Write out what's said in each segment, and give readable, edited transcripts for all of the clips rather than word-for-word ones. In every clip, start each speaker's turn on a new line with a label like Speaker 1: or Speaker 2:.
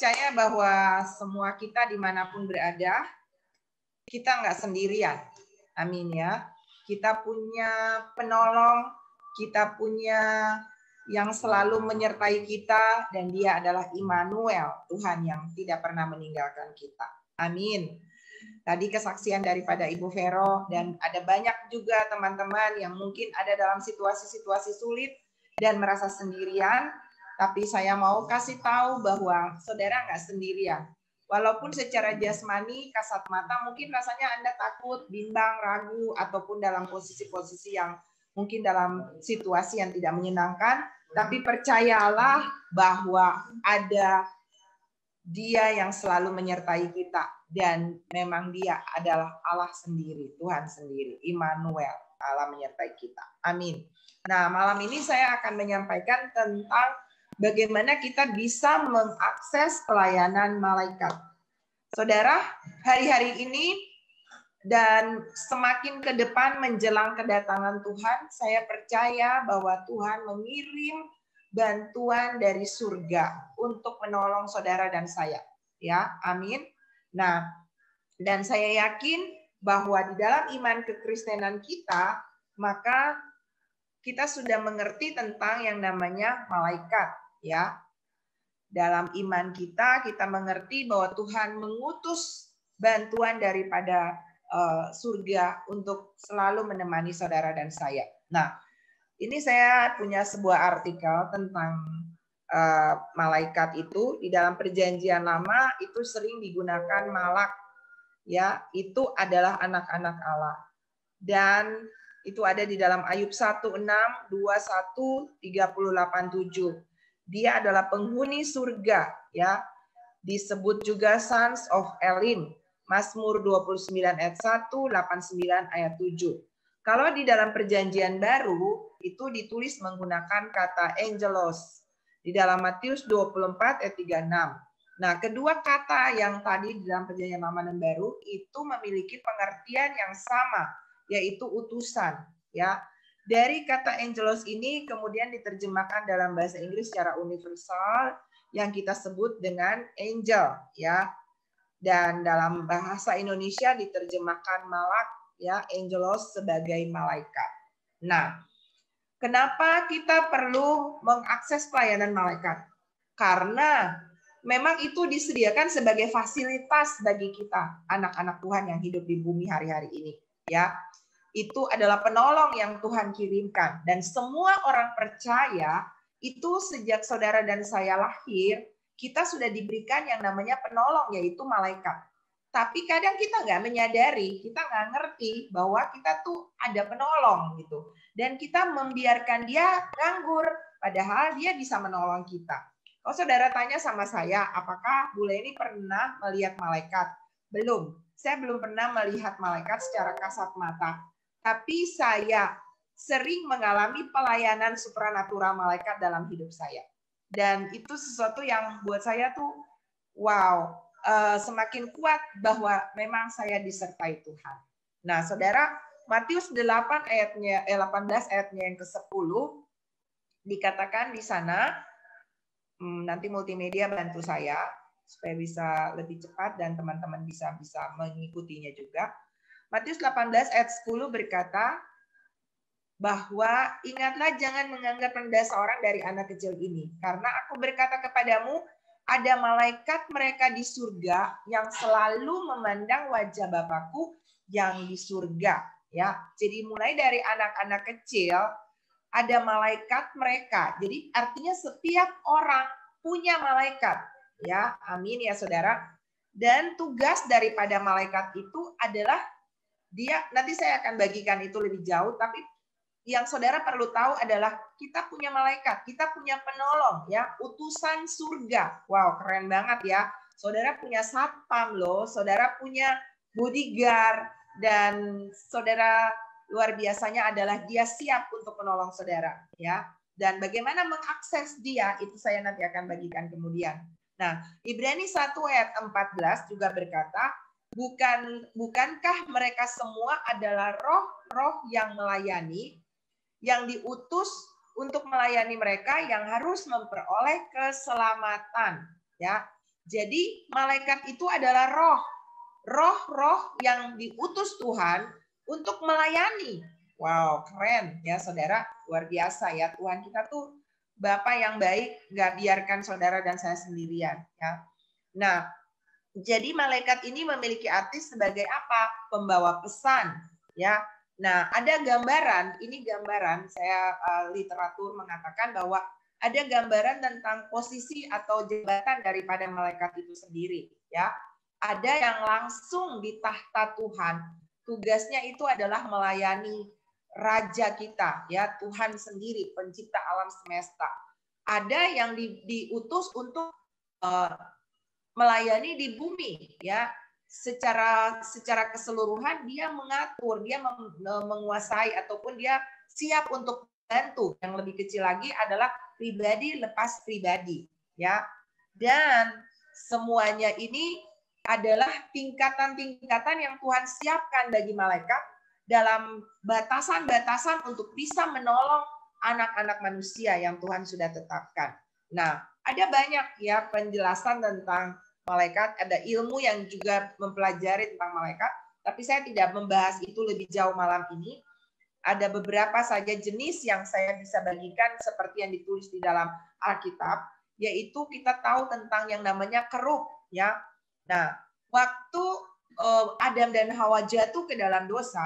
Speaker 1: percaya bahwa semua kita dimanapun berada, kita nggak sendirian. Amin ya. Kita punya penolong, kita punya yang selalu menyertai kita, dan Dia adalah Immanuel, Tuhan yang tidak pernah meninggalkan kita. Amin. Tadi kesaksian daripada Ibu Vero, dan ada banyak juga teman-teman yang mungkin ada dalam situasi-situasi sulit dan merasa sendirian, tapi saya mau kasih tahu bahwa saudara nggak sendirian. Walaupun secara jasmani, kasat mata, mungkin rasanya Anda takut, bimbang, ragu, ataupun dalam posisi-posisi yang mungkin dalam situasi yang tidak menyenangkan, tapi percayalah bahwa ada Dia yang selalu menyertai kita, dan memang Dia adalah Allah sendiri, Tuhan sendiri, Immanuel, Allah menyertai kita. Amin. Nah, malam ini saya akan menyampaikan tentang bagaimana kita bisa mengakses pelayanan malaikat. Saudara, hari-hari ini dan semakin ke depan menjelang kedatangan Tuhan, saya percaya bahwa Tuhan mengirim bantuan dari surga untuk menolong saudara dan saya. Ya, amin. Nah, dan saya yakin bahwa di dalam iman kekristenan kita, maka kita sudah mengerti tentang yang namanya malaikat, ya. Dalam iman kita mengerti bahwa Tuhan mengutus bantuan daripada surga untuk selalu menemani saudara dan saya. Nah, ini saya punya sebuah artikel tentang malaikat itu. Di dalam Perjanjian Lama itu sering digunakan malak, ya, itu adalah anak-anak Allah. Dan itu ada di dalam Ayub 1:6, 21, 38:7. Dia adalah penghuni surga, ya. Disebut juga Sons of Elim. Mazmur 29 ayat 1, 89 ayat 7. Kalau di dalam Perjanjian Baru itu ditulis menggunakan kata angelos. Di dalam Matius 24 ayat 36. Nah, kedua kata yang tadi di dalam Perjanjian Lama dan Baru itu memiliki pengertian yang sama, yaitu utusan, ya. Dari kata angelos ini kemudian diterjemahkan dalam bahasa Inggris secara universal yang kita sebut dengan angel, ya. Dan dalam bahasa Indonesia diterjemahkan malak, ya, angelos sebagai malaikat. Nah, kenapa kita perlu mengakses pelayanan malaikat? Karena memang itu disediakan sebagai fasilitas bagi kita, anak-anak Tuhan yang hidup di bumi hari-hari ini, ya. Itu adalah penolong yang Tuhan kirimkan. Dan semua orang percaya itu sejak saudara dan saya lahir, kita sudah diberikan yang namanya penolong, yaitu malaikat. Tapi kadang kita nggak menyadari, kita nggak ngerti bahwa kita tuh ada penolong gitu. Dan kita membiarkan dia nganggur, padahal dia bisa menolong kita. Kalau saudara tanya sama saya, apakah Bu Leni pernah melihat malaikat? Belum. Saya belum pernah melihat malaikat secara kasat mata. Tapi saya sering mengalami pelayanan supranatural malaikat dalam hidup saya. Dan itu sesuatu yang buat saya tuh, wow, semakin kuat bahwa memang saya disertai Tuhan. Nah, saudara, Matius 18 ayatnya yang ke-10, dikatakan di sana, nanti multimedia bantu saya, supaya bisa lebih cepat dan teman-teman bisa mengikutinya juga. Matius 18 ayat 10 berkata bahwa ingatlah jangan menganggap rendah seorang dari anak kecil ini. Karena aku berkata kepadamu, ada malaikat mereka di surga yang selalu memandang wajah Bapakku yang di surga. Ya, jadi mulai dari anak-anak kecil ada malaikat mereka. Jadi artinya setiap orang punya malaikat. Ya, amin ya saudara. Dan tugas daripada malaikat itu adalah dia, nanti saya akan bagikan itu lebih jauh, tapi yang saudara perlu tahu adalah kita punya malaikat, kita punya penolong, ya, utusan surga. Wow, keren banget ya. Saudara punya satpam loh, saudara punya bodyguard, dan saudara luar biasanya adalah dia siap untuk menolong saudara, ya. Dan bagaimana mengakses dia, itu saya nanti akan bagikan kemudian. Nah, Ibrani 1 ayat 14 juga berkata, bukankah mereka semua adalah roh-roh yang melayani, yang diutus untuk melayani mereka yang harus memperoleh keselamatan, ya. Jadi malaikat itu adalah roh-roh yang diutus Tuhan untuk melayani. Wow, keren ya saudara, luar biasa ya. Tuhan kita tuh Bapa yang baik, nggak biarkan saudara dan saya sendirian ya. Nah, jadi malaikat ini memiliki arti sebagai apa? Pembawa pesan ya. Nah, ada gambaran, ini gambaran, saya literatur mengatakan bahwa ada gambaran tentang posisi atau jabatan daripada malaikat itu sendiri ya. Ada yang langsung di tahta Tuhan. Tugasnya itu adalah melayani raja kita ya, Tuhan sendiri, pencipta alam semesta. Ada yang diutus untuk melayani di bumi ya, secara keseluruhan dia mengatur, dia menguasai ataupun dia siap untuk membantu. Yang lebih kecil lagi adalah pribadi lepas pribadi ya. Dan semuanya ini adalah tingkatan-tingkatan yang Tuhan siapkan bagi malaikat dalam batasan-batasan untuk bisa menolong anak-anak manusia yang Tuhan sudah tetapkan. Nah, ada banyak ya penjelasan tentang malaikat, ada ilmu yang juga mempelajari tentang malaikat, tapi saya tidak membahas itu lebih jauh malam ini. Ada beberapa saja jenis yang saya bisa bagikan seperti yang ditulis di dalam Alkitab, yaitu kita tahu tentang yang namanya kerub ya. Nah, waktu Adam dan Hawa jatuh ke dalam dosa,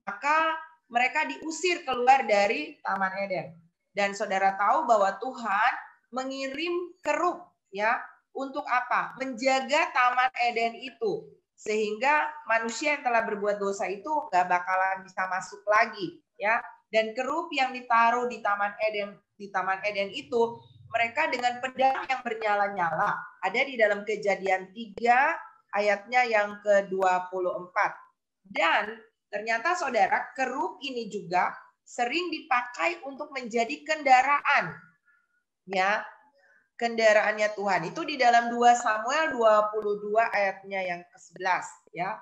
Speaker 1: maka mereka diusir keluar dari Taman Eden. Dan saudara tahu bahwa Tuhan mengirim kerub ya, untuk apa? Menjaga Taman Eden itu sehingga manusia yang telah berbuat dosa itu gak bakalan bisa masuk lagi ya. Dan kerub yang ditaruh di Taman Eden itu mereka dengan pedang yang bernyala-nyala. Ada di dalam Kejadian 3 ayatnya yang ke-24. Dan ternyata saudara, kerub ini juga sering dipakai untuk menjadi kendaraan ya, kendaraannya Tuhan. Itu di dalam 2 Samuel 22 ayatnya yang ke-11 ya.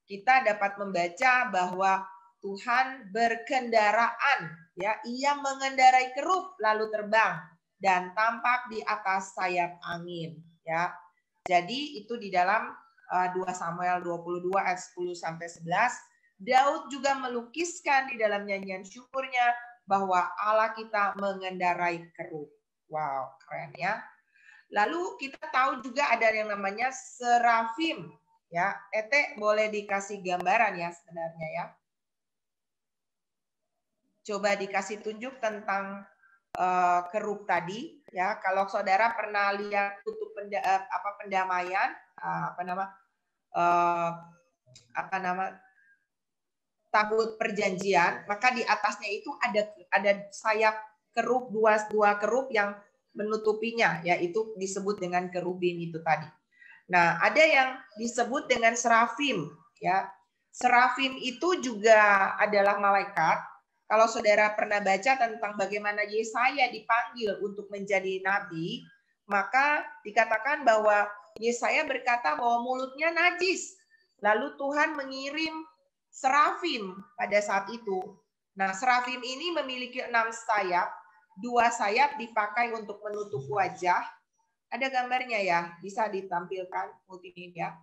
Speaker 1: Kita dapat membaca bahwa Tuhan berkendaraan ya, ia mengendarai kerub lalu terbang dan tampak di atas sayap angin ya. Jadi itu di dalam 2 Samuel 22 ayat 10 sampai 11. Daud juga melukiskan di dalam nyanyian syukurnya bahwa Allah kita mengendarai kerub. Wow, keren ya. Lalu kita tahu juga ada yang namanya serafim ya. Ete boleh dikasih gambaran ya sebenarnya ya. Coba dikasih tunjuk tentang kerub tadi ya. Kalau saudara pernah lihat kutub pendamaian tabut perjanjian, maka di atasnya itu ada sayap kerub, dua kerub yang menutupinya, yaitu disebut dengan kerubin itu tadi. Nah, ada yang disebut dengan serafim ya. Serafim itu juga adalah malaikat. Kalau saudara pernah baca tentang bagaimana Yesaya dipanggil untuk menjadi nabi, maka dikatakan bahwa Yesaya berkata bahwa mulutnya najis. Lalu Tuhan mengirim serafim pada saat itu. Nah, serafim ini memiliki 6 sayap. 2 sayap dipakai untuk menutup wajah. Ada gambarnya ya, bisa ditampilkan multimedia.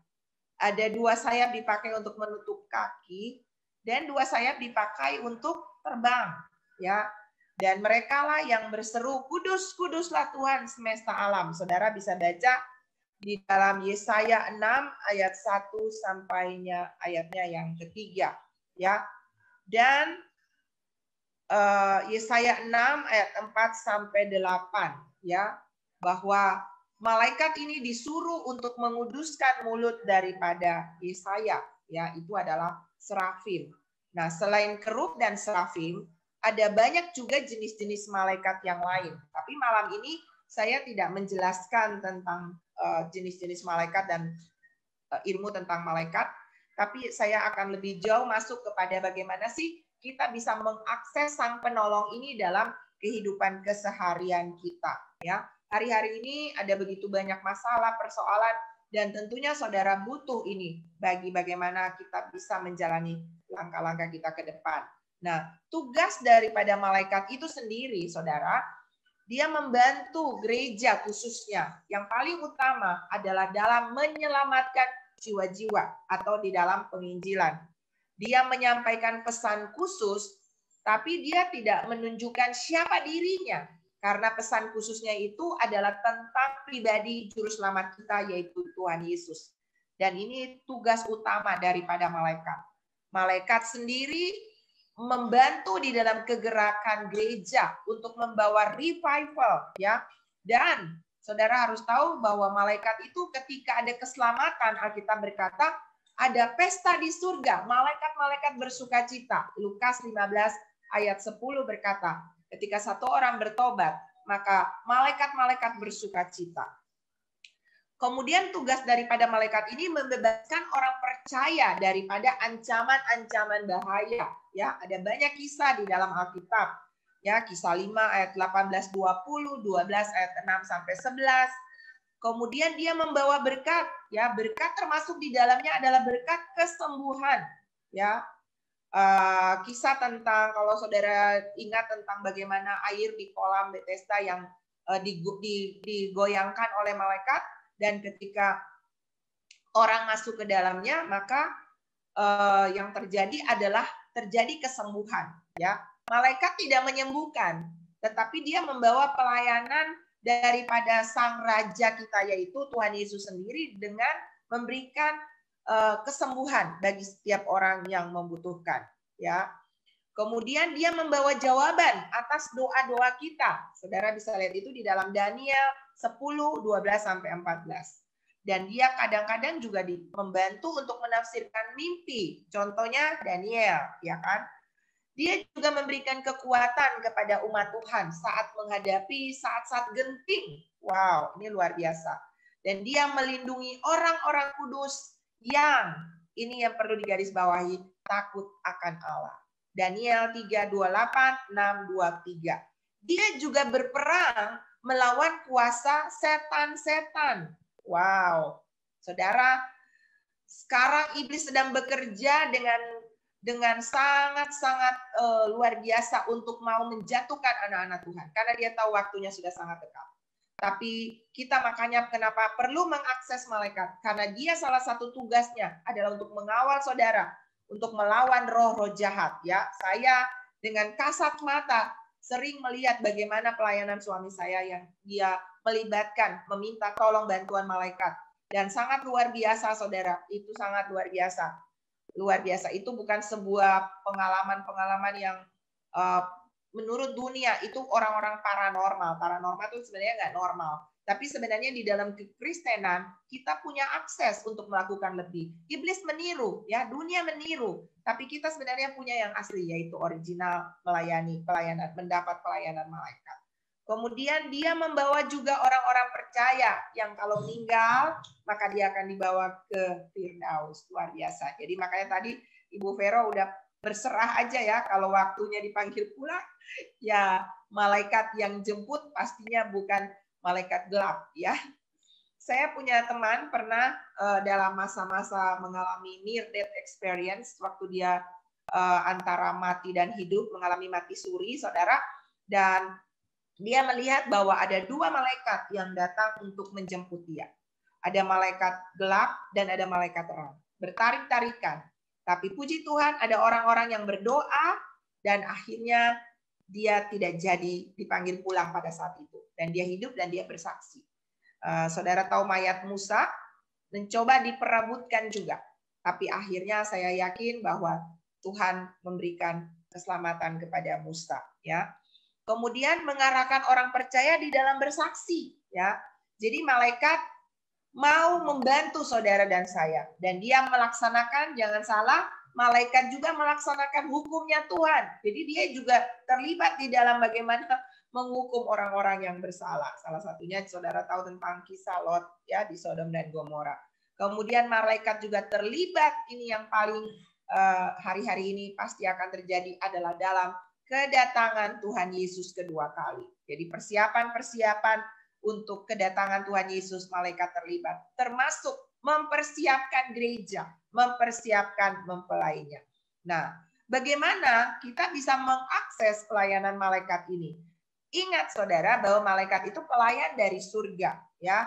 Speaker 1: Ada 2 sayap dipakai untuk menutup kaki dan 2 sayap dipakai untuk terbang ya. Dan mereka lah yang berseru, kudus, kuduslah Tuhan semesta alam. Saudara bisa baca di dalam Yesaya 6 ayat 1 sampainya ayatnya yang ketiga ya. Dan Yesaya 6 ayat 4 sampai 8 ya, bahwa malaikat ini disuruh untuk menguduskan mulut daripada Yesaya ya, itu adalah serafim. Nah, selain kerub dan serafim, ada banyak juga jenis-jenis malaikat yang lain. Tapi malam ini saya tidak menjelaskan tentang jenis-jenis malaikat dan ilmu tentang malaikat, tapi saya akan lebih jauh masuk kepada bagaimana sih kita bisa mengakses Sang Penolong ini dalam kehidupan keseharian kita ya. Hari-hari ini ada begitu banyak masalah, persoalan, dan tentunya saudara butuh ini bagi bagaimana kita bisa menjalani langkah-langkah kita ke depan. Nah, tugas daripada malaikat itu sendiri, saudara, Dia membantu gereja khususnya. Yang paling utama adalah dalam menyelamatkan jiwa-jiwa atau di dalam penginjilan. Dia menyampaikan pesan khusus, tapi dia tidak menunjukkan siapa dirinya. Karena pesan khususnya itu adalah tentang pribadi juru selamat kita, yaitu Tuhan Yesus. Dan ini tugas utama daripada malaikat. Malaikat sendiri membantu di dalam kegerakan gereja untuk membawa revival, ya. Dan saudara harus tahu bahwa malaikat itu ketika ada keselamatan, Alkitab berkata ada pesta di surga, malaikat-malaikat bersukacita. Lukas 15 ayat 10 berkata, ketika satu orang bertobat, maka malaikat-malaikat bersukacita. Kemudian tugas daripada malaikat ini membebaskan orang percaya daripada ancaman-ancaman bahaya. Ya, ada banyak kisah di dalam Alkitab. Ya, kisah 5 ayat 18-20, 12 ayat 6 sampai 11. Kemudian dia membawa berkat. Ya, berkat termasuk di dalamnya adalah berkat kesembuhan. Ya, kisah tentang kalau saudara ingat tentang bagaimana air di kolam Bethesda yang digoyangkan oleh malaikat. Dan ketika orang masuk ke dalamnya, maka yang terjadi adalah terjadi kesembuhan. Ya, malaikat tidak menyembuhkan, tetapi dia membawa pelayanan daripada Sang Raja kita, yaitu Tuhan Yesus sendiri, dengan memberikan kesembuhan bagi setiap orang yang membutuhkan. Ya, kemudian dia membawa jawaban atas doa-doa kita. Saudara bisa lihat itu di dalam Daniel 10, 12 sampai 14. Dan dia kadang-kadang juga membantu untuk menafsirkan mimpi. Contohnya Daniel, ya kan? Dia juga memberikan kekuatan kepada umat Tuhan saat menghadapi saat-saat genting. Wow, ini luar biasa. Dan dia melindungi orang-orang kudus yang, ini yang perlu digarisbawahi, takut akan Allah. Daniel 3:28, 6:23. Dia juga berperang melawan kuasa setan-setan. Wow, saudara, sekarang iblis sedang bekerja dengan sangat-sangat luar biasa untuk mau menjatuhkan anak-anak Tuhan. Karena dia tahu waktunya sudah sangat dekat. Tapi kita makanya kenapa perlu mengakses malaikat. Karena dia salah satu tugasnya adalah untuk mengawal saudara. Untuk melawan roh-roh jahat. Ya, saya dengan kasat mata sering melihat bagaimana pelayanan suami saya yang dia melibatkan, meminta tolong bantuan malaikat. Dan sangat luar biasa, saudara. Itu sangat luar biasa. Luar biasa. Itu bukan sebuah pengalaman-pengalaman yang menurut dunia itu orang-orang paranormal. Paranormal itu sebenarnya nggak normal. Tapi sebenarnya di dalam kekristenan kita punya akses untuk melakukan lebih. Iblis meniru, ya, dunia meniru. Tapi kita sebenarnya punya yang asli, yaitu original, pelayanan, mendapat pelayanan malaikat. Kemudian dia membawa juga orang-orang percaya yang kalau meninggal maka dia akan dibawa ke Firdaus. Luar biasa. Jadi makanya tadi Ibu Vero udah berserah aja ya, kalau waktunya dipanggil pulang, ya malaikat yang jemput pastinya bukan malaikat gelap, ya. Saya punya teman pernah dalam masa-masa mengalami near death experience, waktu dia antara mati dan hidup, mengalami mati suri, saudara, dan dia melihat bahwa ada dua malaikat yang datang untuk menjemput dia. Ada malaikat gelap dan ada malaikat terang. Bertarik-tarikan. Tapi puji Tuhan ada orang-orang yang berdoa dan akhirnya dia tidak jadi dipanggil pulang pada saat itu. Dan dia hidup dan dia bersaksi. Saudara tahu mayat Musa mencoba diperebutkan juga. Tapi akhirnya saya yakin bahwa Tuhan memberikan keselamatan kepada Musa. Ya. Kemudian mengarahkan orang percaya di dalam bersaksi. Ya. Jadi malaikat mau membantu saudara dan saya. Dan dia melaksanakan, jangan salah, malaikat juga melaksanakan hukumnya Tuhan. Jadi dia juga terlibat di dalam bagaimana menghukum orang-orang yang bersalah. Salah satunya saudara tahu tentang kisah Lot ya di Sodom dan Gomora. Kemudian malaikat juga terlibat, ini yang paling hari-hari ini pasti akan terjadi adalah dalam kedatangan Tuhan Yesus kedua kali. Jadi persiapan-persiapan untuk kedatangan Tuhan Yesus, malaikat terlibat, termasuk mempersiapkan gereja, mempersiapkan mempelainya. Nah, bagaimana kita bisa mengakses pelayanan malaikat ini? Ingat saudara bahwa malaikat itu pelayan dari surga, ya.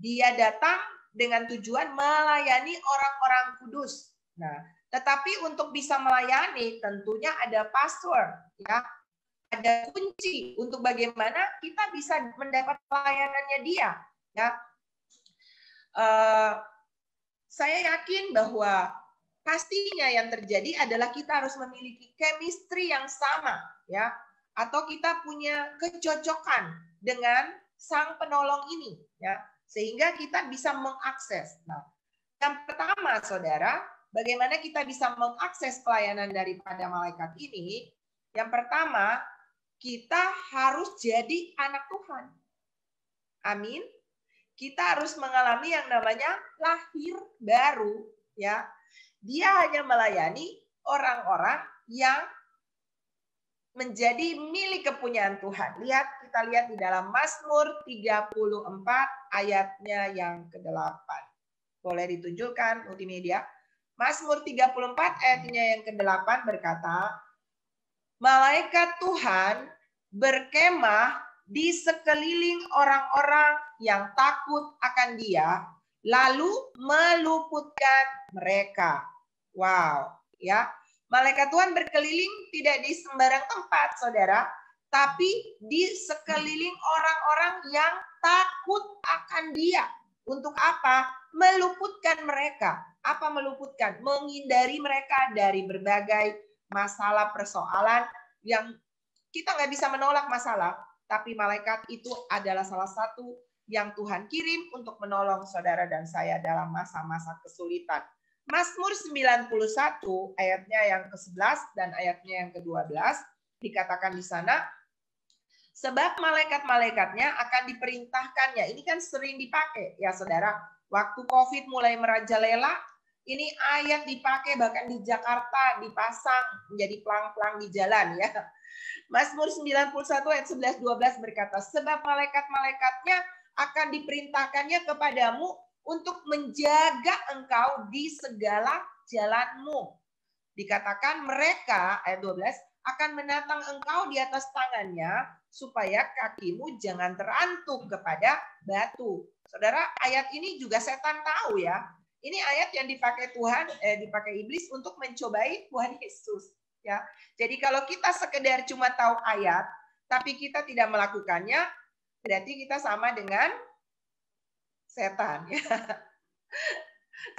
Speaker 1: Dia datang dengan tujuan melayani orang-orang kudus. Nah, tetapi untuk bisa melayani tentunya ada password, ya. Ada kunci untuk bagaimana kita bisa mendapat pelayanannya dia, ya. Saya yakin bahwa pastinya yang terjadi adalah kita harus memiliki chemistry yang sama, ya, atau kita punya kecocokan dengan sang penolong ini, ya, sehingga kita bisa mengakses. Nah, yang pertama, saudara, bagaimana kita bisa mengakses pelayanan daripada malaikat ini? Yang pertama, kita harus jadi anak Tuhan. Amin. Kita harus mengalami yang namanya lahir baru, ya. Dia hanya melayani orang-orang yang menjadi milik kepunyaan Tuhan. Kita lihat di dalam Mazmur 34 ayatnya yang ke-8. Boleh ditunjukkan multimedia. Mazmur 34 ayatnya yang ke-8 berkata, malaikat Tuhan berkemah di sekeliling orang-orang yang takut akan Dia, lalu meluputkan mereka. Wow, ya. Malaikat Tuhan berkeliling tidak di sembarang tempat, saudara, tapi di sekeliling orang-orang yang takut akan Dia. Untuk apa? Meluputkan mereka. Apa meluputkan? Menghindari mereka dari berbagai masalah persoalan yang kita nggak bisa menolak masalah, tapi malaikat itu adalah salah satu yang Tuhan kirim untuk menolong saudara dan saya dalam masa-masa kesulitan. Mazmur 91 ayatnya yang ke-11 dan ayatnya yang ke-12 dikatakan di sana, sebab malaikat-malaikatnya akan diperintahkannya. Ini kan sering dipakai ya saudara. Waktu COVID mulai merajalela, ini ayat dipakai bahkan di Jakarta dipasang menjadi pelang-pelang di jalan ya. Mazmur 91 ayat 11-12 berkata, sebab malaikat-malaikatnya akan diperintahkannya kepadamu untuk menjaga engkau di segala jalanmu. Dikatakan mereka, ayat 12, akan menatang engkau di atas tangannya supaya kakimu jangan terantuk kepada batu. Saudara, ayat ini juga setan tahu ya. Ini ayat yang dipakai Tuhan, dipakai iblis untuk mencobai Tuhan Yesus. Ya, jadi kalau kita sekedar cuma tahu ayat, tapi kita tidak melakukannya, berarti kita sama dengan setan. Ya.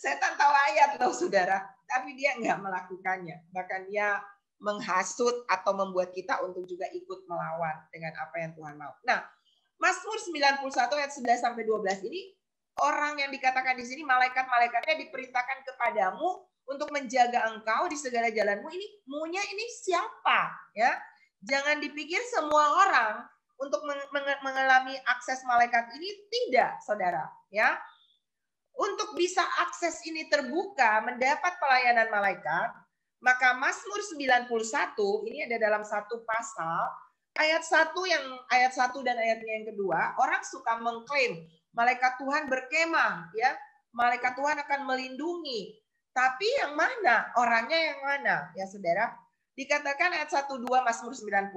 Speaker 1: Setan tahu ayat loh, saudara, tapi dia nggak melakukannya. Bahkan dia menghasut atau membuat kita untuk juga ikut melawan dengan apa yang Tuhan mau. Nah, Mazmur 91 ayat 11-12 ini, orang yang dikatakan di sini malaikat-malaikatnya diperintahkan kepadamu untuk menjaga engkau di segala jalanmu. Ini maunya ini siapa? Ya, jangan dipikir semua orang untuk mengalami akses malaikat ini, tidak, saudara. Ya, untuk bisa akses ini terbuka, mendapat pelayanan malaikat, maka Mazmur 91 ini ada dalam satu pasal, ayat 1 dan ayatnya yang kedua, orang suka mengklaim malaikat Tuhan berkemah, ya, malaikat Tuhan akan melindungi. Tapi yang mana? Orangnya yang mana? Ya saudara, dikatakan ayat 1-2 Mazmur 91,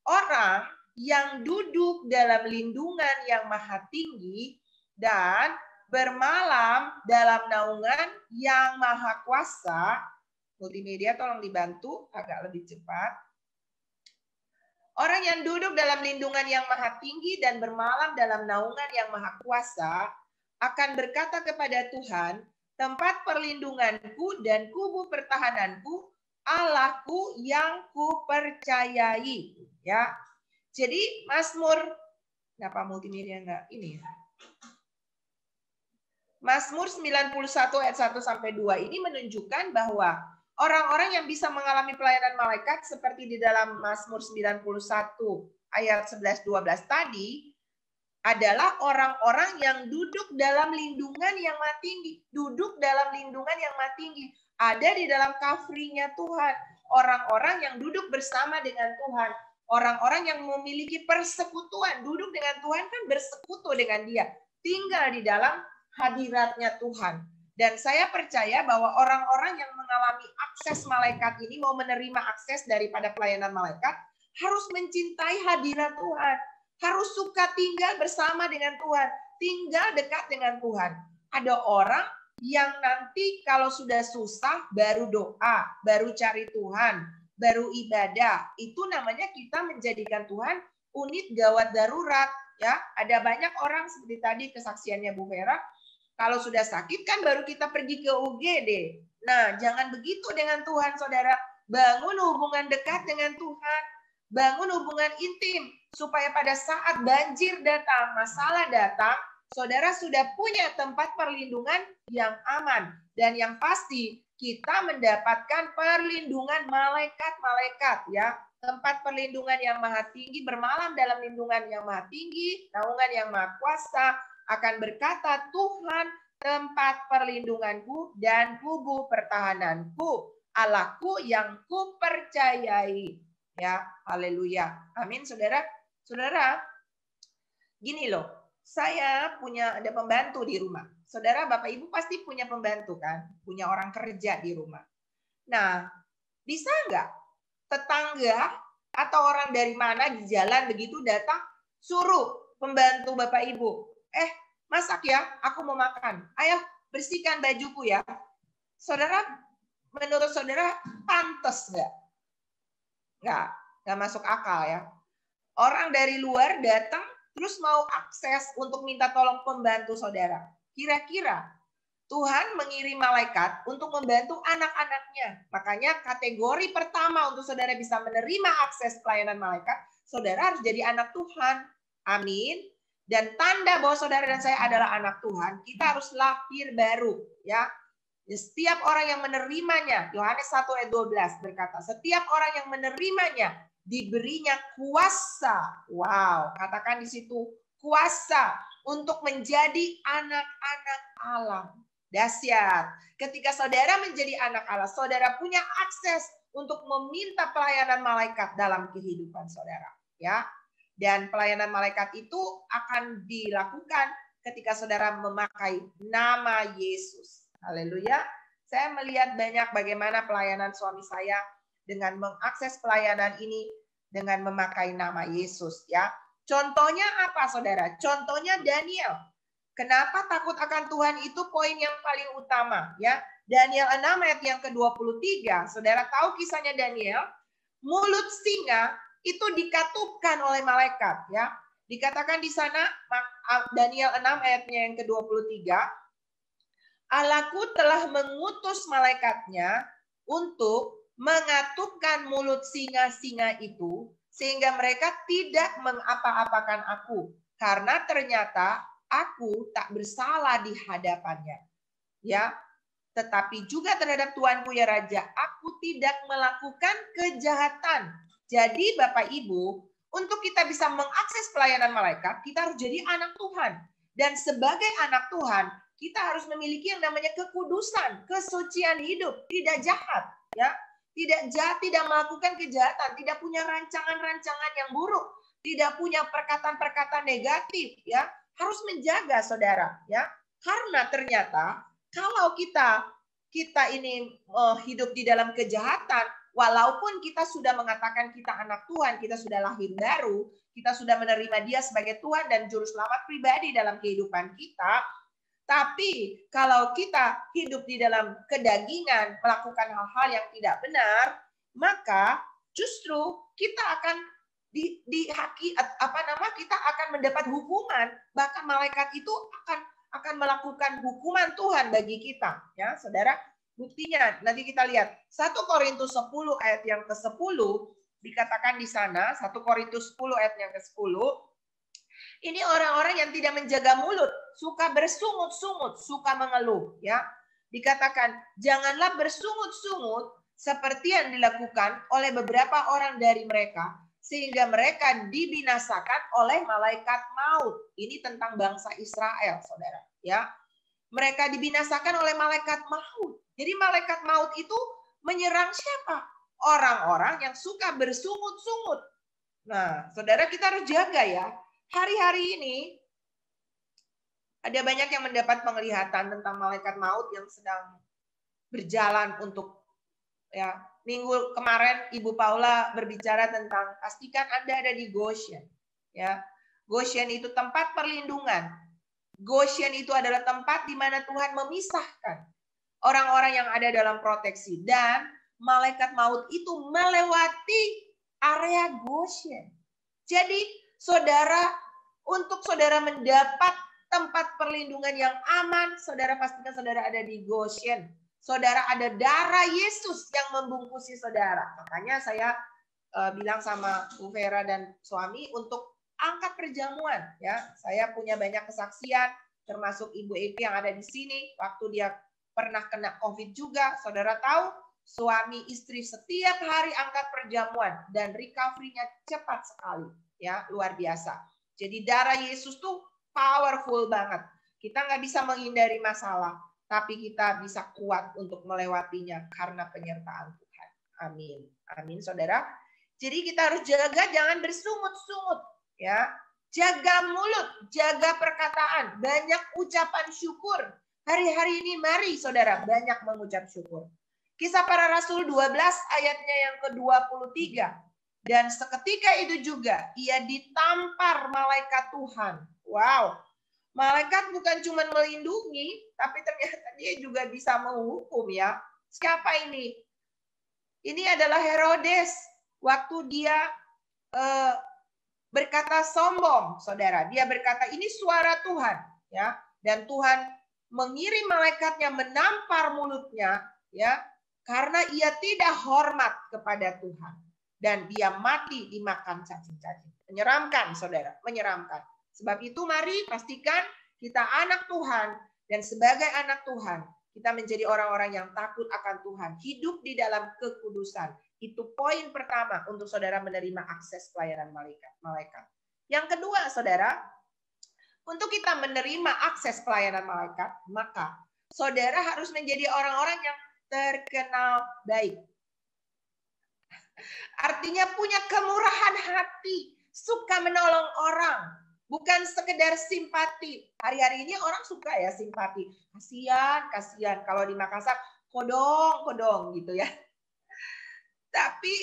Speaker 1: orang yang duduk dalam lindungan yang maha tinggi dan bermalam dalam naungan yang maha kuasa. Multimedia tolong dibantu agak lebih cepat. Orang yang duduk dalam lindungan yang maha tinggi dan bermalam dalam naungan yang maha kuasa akan berkata kepada Tuhan, tempat perlindunganku dan kubu pertahananku, Allahku yang kupercayai. Ya, jadi Mazmur, kenapa multimedia enggak ini? Mazmur 91 ayat 1-2 ini menunjukkan bahwa orang-orang yang bisa mengalami pelayanan malaikat seperti di dalam Mazmur 91 ayat 11-12 tadi adalah orang-orang yang duduk dalam lindungan yang maha tinggi. Duduk dalam lindungan yang maha tinggi. Ada di dalam kafrinya Tuhan. Orang-orang yang duduk bersama dengan Tuhan. Orang-orang yang memiliki persekutuan. Duduk dengan Tuhan kan bersekutu dengan Dia. Tinggal di dalam hadiratnya Tuhan. Dan saya percaya bahwa orang-orang yang mengalami akses malaikat ini, mau menerima akses daripada pelayanan malaikat, harus mencintai hadirat Tuhan, harus suka tinggal bersama dengan Tuhan, tinggal dekat dengan Tuhan. Ada orang yang nanti kalau sudah susah baru doa, baru cari Tuhan, baru ibadah. Itu namanya kita menjadikan Tuhan unit gawat darurat. Ya, ada banyak orang seperti tadi kesaksiannya Bu Vera, kalau sudah sakit kan baru kita pergi ke UGD. Nah, jangan begitu dengan Tuhan, saudara. Bangun hubungan dekat dengan Tuhan. Bangun hubungan intim. Supaya pada saat banjir datang, masalah datang, saudara sudah punya tempat perlindungan yang aman. Dan yang pasti, kita mendapatkan perlindungan malaikat-malaikat, ya. Tempat perlindungan yang maha tinggi, bermalam dalam lindungan yang maha tinggi, naungan yang maha kuasa, akan berkata, Tuhan tempat perlindunganku dan kubu pertahananku, Allahku yang kupercayai. Ya, haleluya. Amin, saudara. Saudara, gini loh, saya punya ada pembantu di rumah. Saudara, Bapak Ibu pasti punya pembantu kan? Punya orang kerja di rumah. Nah, bisa nggak tetangga atau orang dari mana di jalan begitu datang, suruh pembantu Bapak Ibu, masak ya, aku mau makan. Ayo, bersihkan bajuku ya. Saudara, menurut saudara, pantas nggak? Nggak masuk akal ya. Orang dari luar datang, terus mau akses untuk minta tolong pembantu saudara. Kira-kira Tuhan mengirim malaikat untuk membantu anak-anaknya. Makanya kategori pertama untuk saudara bisa menerima akses pelayanan malaikat, saudara harus jadi anak Tuhan. Amin. Dan tanda bahwa saudara dan saya adalah anak Tuhan, kita harus lahir baru. Ya. Setiap orang yang menerimanya, Yohanes 1 ayat 12 berkata, setiap orang yang menerimanya diberinya kuasa. Wow, katakan di situ kuasa untuk menjadi anak-anak Allah. Dahsyat. Ketika saudara menjadi anak Allah, saudara punya akses untuk meminta pelayanan malaikat dalam kehidupan saudara. Ya, dan pelayanan malaikat itu akan dilakukan ketika saudara memakai nama Yesus. Haleluya. Saya melihat banyak bagaimana pelayanan suami saya dengan mengakses pelayanan ini dengan memakai nama Yesus. Ya, contohnya apa, saudara? Contohnya Daniel. Kenapa takut akan Tuhan itu poin yang paling utama, ya. Daniel 6 ayat yang ke-23. Saudara tahu kisahnya Daniel? Mulut singa itu dikatupkan oleh malaikat, ya. Dikatakan di sana Daniel 6 ayatnya yang ke-23, Allahku telah mengutus malaikatnya untuk mengatupkan mulut singa-singa itu sehingga mereka tidak mengapa-apakan aku, karena ternyata aku tak bersalah di hadapannya. Ya, tetapi juga terhadap Tuanku ya Raja, aku tidak melakukan kejahatan. Jadi Bapak Ibu, untuk kita bisa mengakses pelayanan malaikat, kita harus jadi anak Tuhan. Dan sebagai anak Tuhan, kita harus memiliki yang namanya kekudusan, kesucian hidup, tidak jahat, ya. Tidak jahat, tidak melakukan kejahatan, tidak punya rancangan-rancangan yang buruk, tidak punya perkataan-perkataan negatif, ya. Harus menjaga saudara, ya, karena ternyata kalau kita ini hidup di dalam kejahatan, walaupun kita sudah mengatakan kita anak Tuhan, kita sudah lahir baru, kita sudah menerima Dia sebagai Tuhan dan Juru Selamat pribadi dalam kehidupan kita, tapi kalau kita hidup di dalam kedagingan, melakukan hal-hal yang tidak benar, maka justru kita akan kita akan mendapat hukuman, bahkan malaikat itu akan melakukan hukuman Tuhan bagi kita, ya saudara. Buktinya nanti kita lihat 1 Korintus 10 ayat yang ke-10 dikatakan di sana, 1 Korintus 10 ayat yang ke-10, ini orang-orang yang tidak menjaga mulut, suka bersungut-sungut, suka mengeluh, ya. Dikatakan janganlah bersungut-sungut seperti yang dilakukan oleh beberapa orang dari mereka, sehingga mereka dibinasakan oleh malaikat maut. Ini tentang bangsa Israel, saudara. Ya, mereka dibinasakan oleh malaikat maut. Jadi malaikat maut itu menyerang siapa? Orang-orang yang suka bersungut-sungut. Nah, saudara, kita harus jaga ya. Hari-hari ini ada banyak yang mendapat penglihatan tentang malaikat maut yang sedang berjalan untuk Ya, minggu kemarin Ibu Paula berbicara tentang pastikan Anda ada di Goshen. Ya, Goshen itu tempat perlindungan. Goshen itu adalah tempat di mana Tuhan memisahkan orang-orang yang ada dalam proteksi, dan malaikat maut itu melewati area Goshen. Jadi, saudara, untuk saudara mendapat tempat perlindungan yang aman, saudara pastikan saudara ada di Goshen. Saudara ada darah Yesus yang membungkusi saudara. Makanya saya bilang sama Bu Vera dan suami untuk angkat perjamuan. Ya, saya punya banyak kesaksian, termasuk Ibu Evi yang ada di sini. Waktu dia pernah kena COVID juga, saudara tahu, suami istri setiap hari angkat perjamuan dan recovery-nya cepat sekali, ya, luar biasa. Jadi darah Yesus tuh powerful banget. Kita nggak bisa menghindari masalah, tapi kita bisa kuat untuk melewatinya karena penyertaan Tuhan. Amin. Amin, saudara. Jadi kita harus jaga, jangan bersungut-sungut, ya. Jaga mulut, jaga perkataan, banyak ucapan syukur. Hari-hari ini mari saudara banyak mengucap syukur. Kisah Para Rasul 12 ayatnya yang ke-23. Dan seketika itu juga ia ditampar malaikat Tuhan. Wow. Malaikat bukan cuma melindungi, tapi ternyata dia juga bisa menghukum, ya. Siapa ini? Ini adalah Herodes. Waktu dia berkata sombong, saudara. Dia berkata ini suara Tuhan, ya. Dan Tuhan mengirim malaikatnya menampar mulutnya, ya, karena ia tidak hormat kepada Tuhan, dan dia mati dimakan cacing-cacing. Menyeramkan, saudara, menyeramkan. Sebab itu mari pastikan kita anak Tuhan, dan sebagai anak Tuhan kita menjadi orang-orang yang takut akan Tuhan, hidup di dalam kekudusan. Itu poin pertama untuk saudara menerima akses pelayanan malaikat. Yang kedua, saudara, untuk kita menerima akses pelayanan malaikat, maka saudara harus menjadi orang-orang yang terkenal baik. Artinya punya kemurahan hati, suka menolong orang, bukan sekedar simpati. Hari-hari ini orang suka ya simpati. Kasihan. Kalau di Makassar, kodong gitu ya. Tapi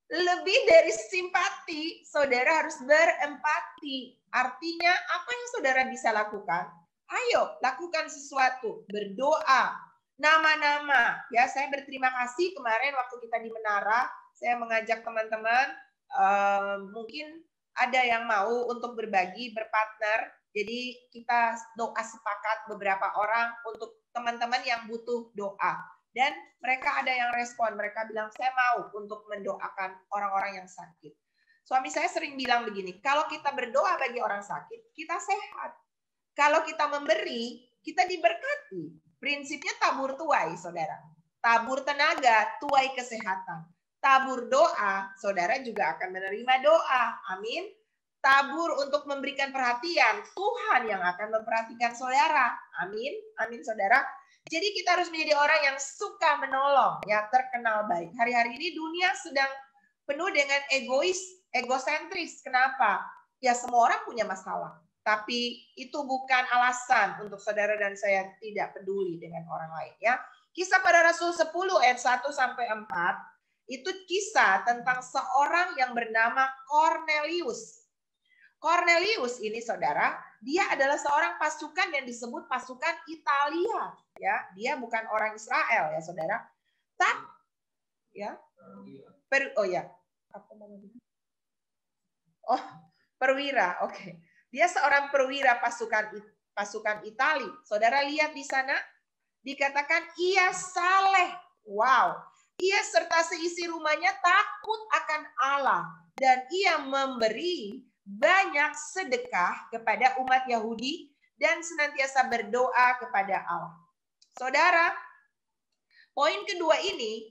Speaker 1: lebih dari simpati, saudara harus berempati. Artinya apa yang saudara bisa lakukan? Ayo lakukan sesuatu, berdoa, nama-nama. Ya, saya berterima kasih kemarin waktu kita di Menara, saya mengajak teman-teman, mungkin ada yang mau untuk berbagi, berpartner. Jadi kita doa sepakat beberapa orang untuk teman-teman yang butuh doa. Dan mereka ada yang respon, mereka bilang saya mau untuk mendoakan orang-orang yang sakit. Suami saya sering bilang begini, kalau kita berdoa bagi orang sakit, kita sehat. Kalau kita memberi, kita diberkati. Prinsipnya tabur tuai, saudara. Tabur tenaga, tuai kesehatan. Tabur doa, saudara juga akan menerima doa. Amin. Tabur untuk memberikan perhatian, Tuhan yang akan memperhatikan saudara. Amin. Amin, saudara. Jadi kita harus menjadi orang yang suka menolong, ya, terkenal baik. Hari-hari ini dunia sedang penuh dengan egosentris. Kenapa? Ya, semua orang punya masalah. Tapi itu bukan alasan untuk saudara dan saya tidak peduli dengan orang lain, ya. Kisah Para Rasul 10 ayat 1 sampai 4 itu kisah tentang seorang yang bernama Cornelius. Cornelius ini, saudara, dia adalah seorang pasukan yang disebut pasukan Italia, ya. Dia bukan orang Israel, ya, saudara. Tapi ya. Perwira. Oke. Dia seorang perwira pasukan Italia. Saudara lihat di sana dikatakan ia saleh. Wow. Ia serta seisi rumahnya takut akan Allah dan ia memberi banyak sedekah kepada umat Yahudi dan senantiasa berdoa kepada Allah. Saudara, poin kedua ini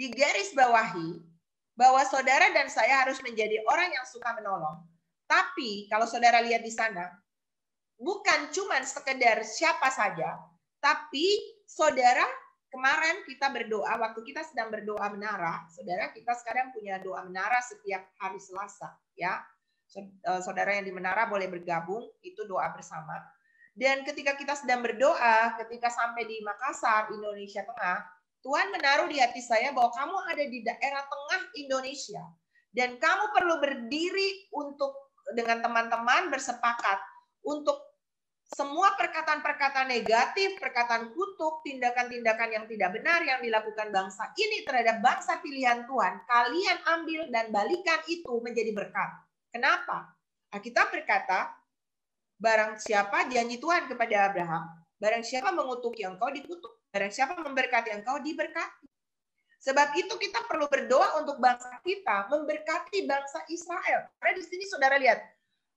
Speaker 1: digarisbawahi bahwa saudara dan saya harus menjadi orang yang suka menolong. Tapi kalau saudara lihat di sana, bukan cuma sekedar siapa saja, tapi saudara, kemarin kita berdoa, waktu kita sedang berdoa menara, saudara, kita sekarang punya doa menara setiap hari Selasa, ya. Saudara yang di Menara boleh bergabung, itu doa bersama. Dan ketika kita sedang berdoa, ketika sampai di Makassar, Indonesia Tengah, Tuhan menaruh di hati saya bahwa kamu ada di daerah tengah Indonesia. Dan kamu perlu berdiri untuk dengan teman-teman bersepakat untuk semua perkataan-perkataan negatif, perkataan kutuk, tindakan-tindakan yang tidak benar yang dilakukan bangsa ini terhadap bangsa pilihan Tuhan, kalian ambil dan balikan itu menjadi berkat. Kenapa? Alkitab berkata, barang siapa janji Tuhan kepada Abraham, barang siapa mengutuki engkau dikutuk, barang siapa memberkati engkau diberkati. Sebab itu kita perlu berdoa untuk bangsa kita, memberkati bangsa Israel. Karena di sini saudara lihat,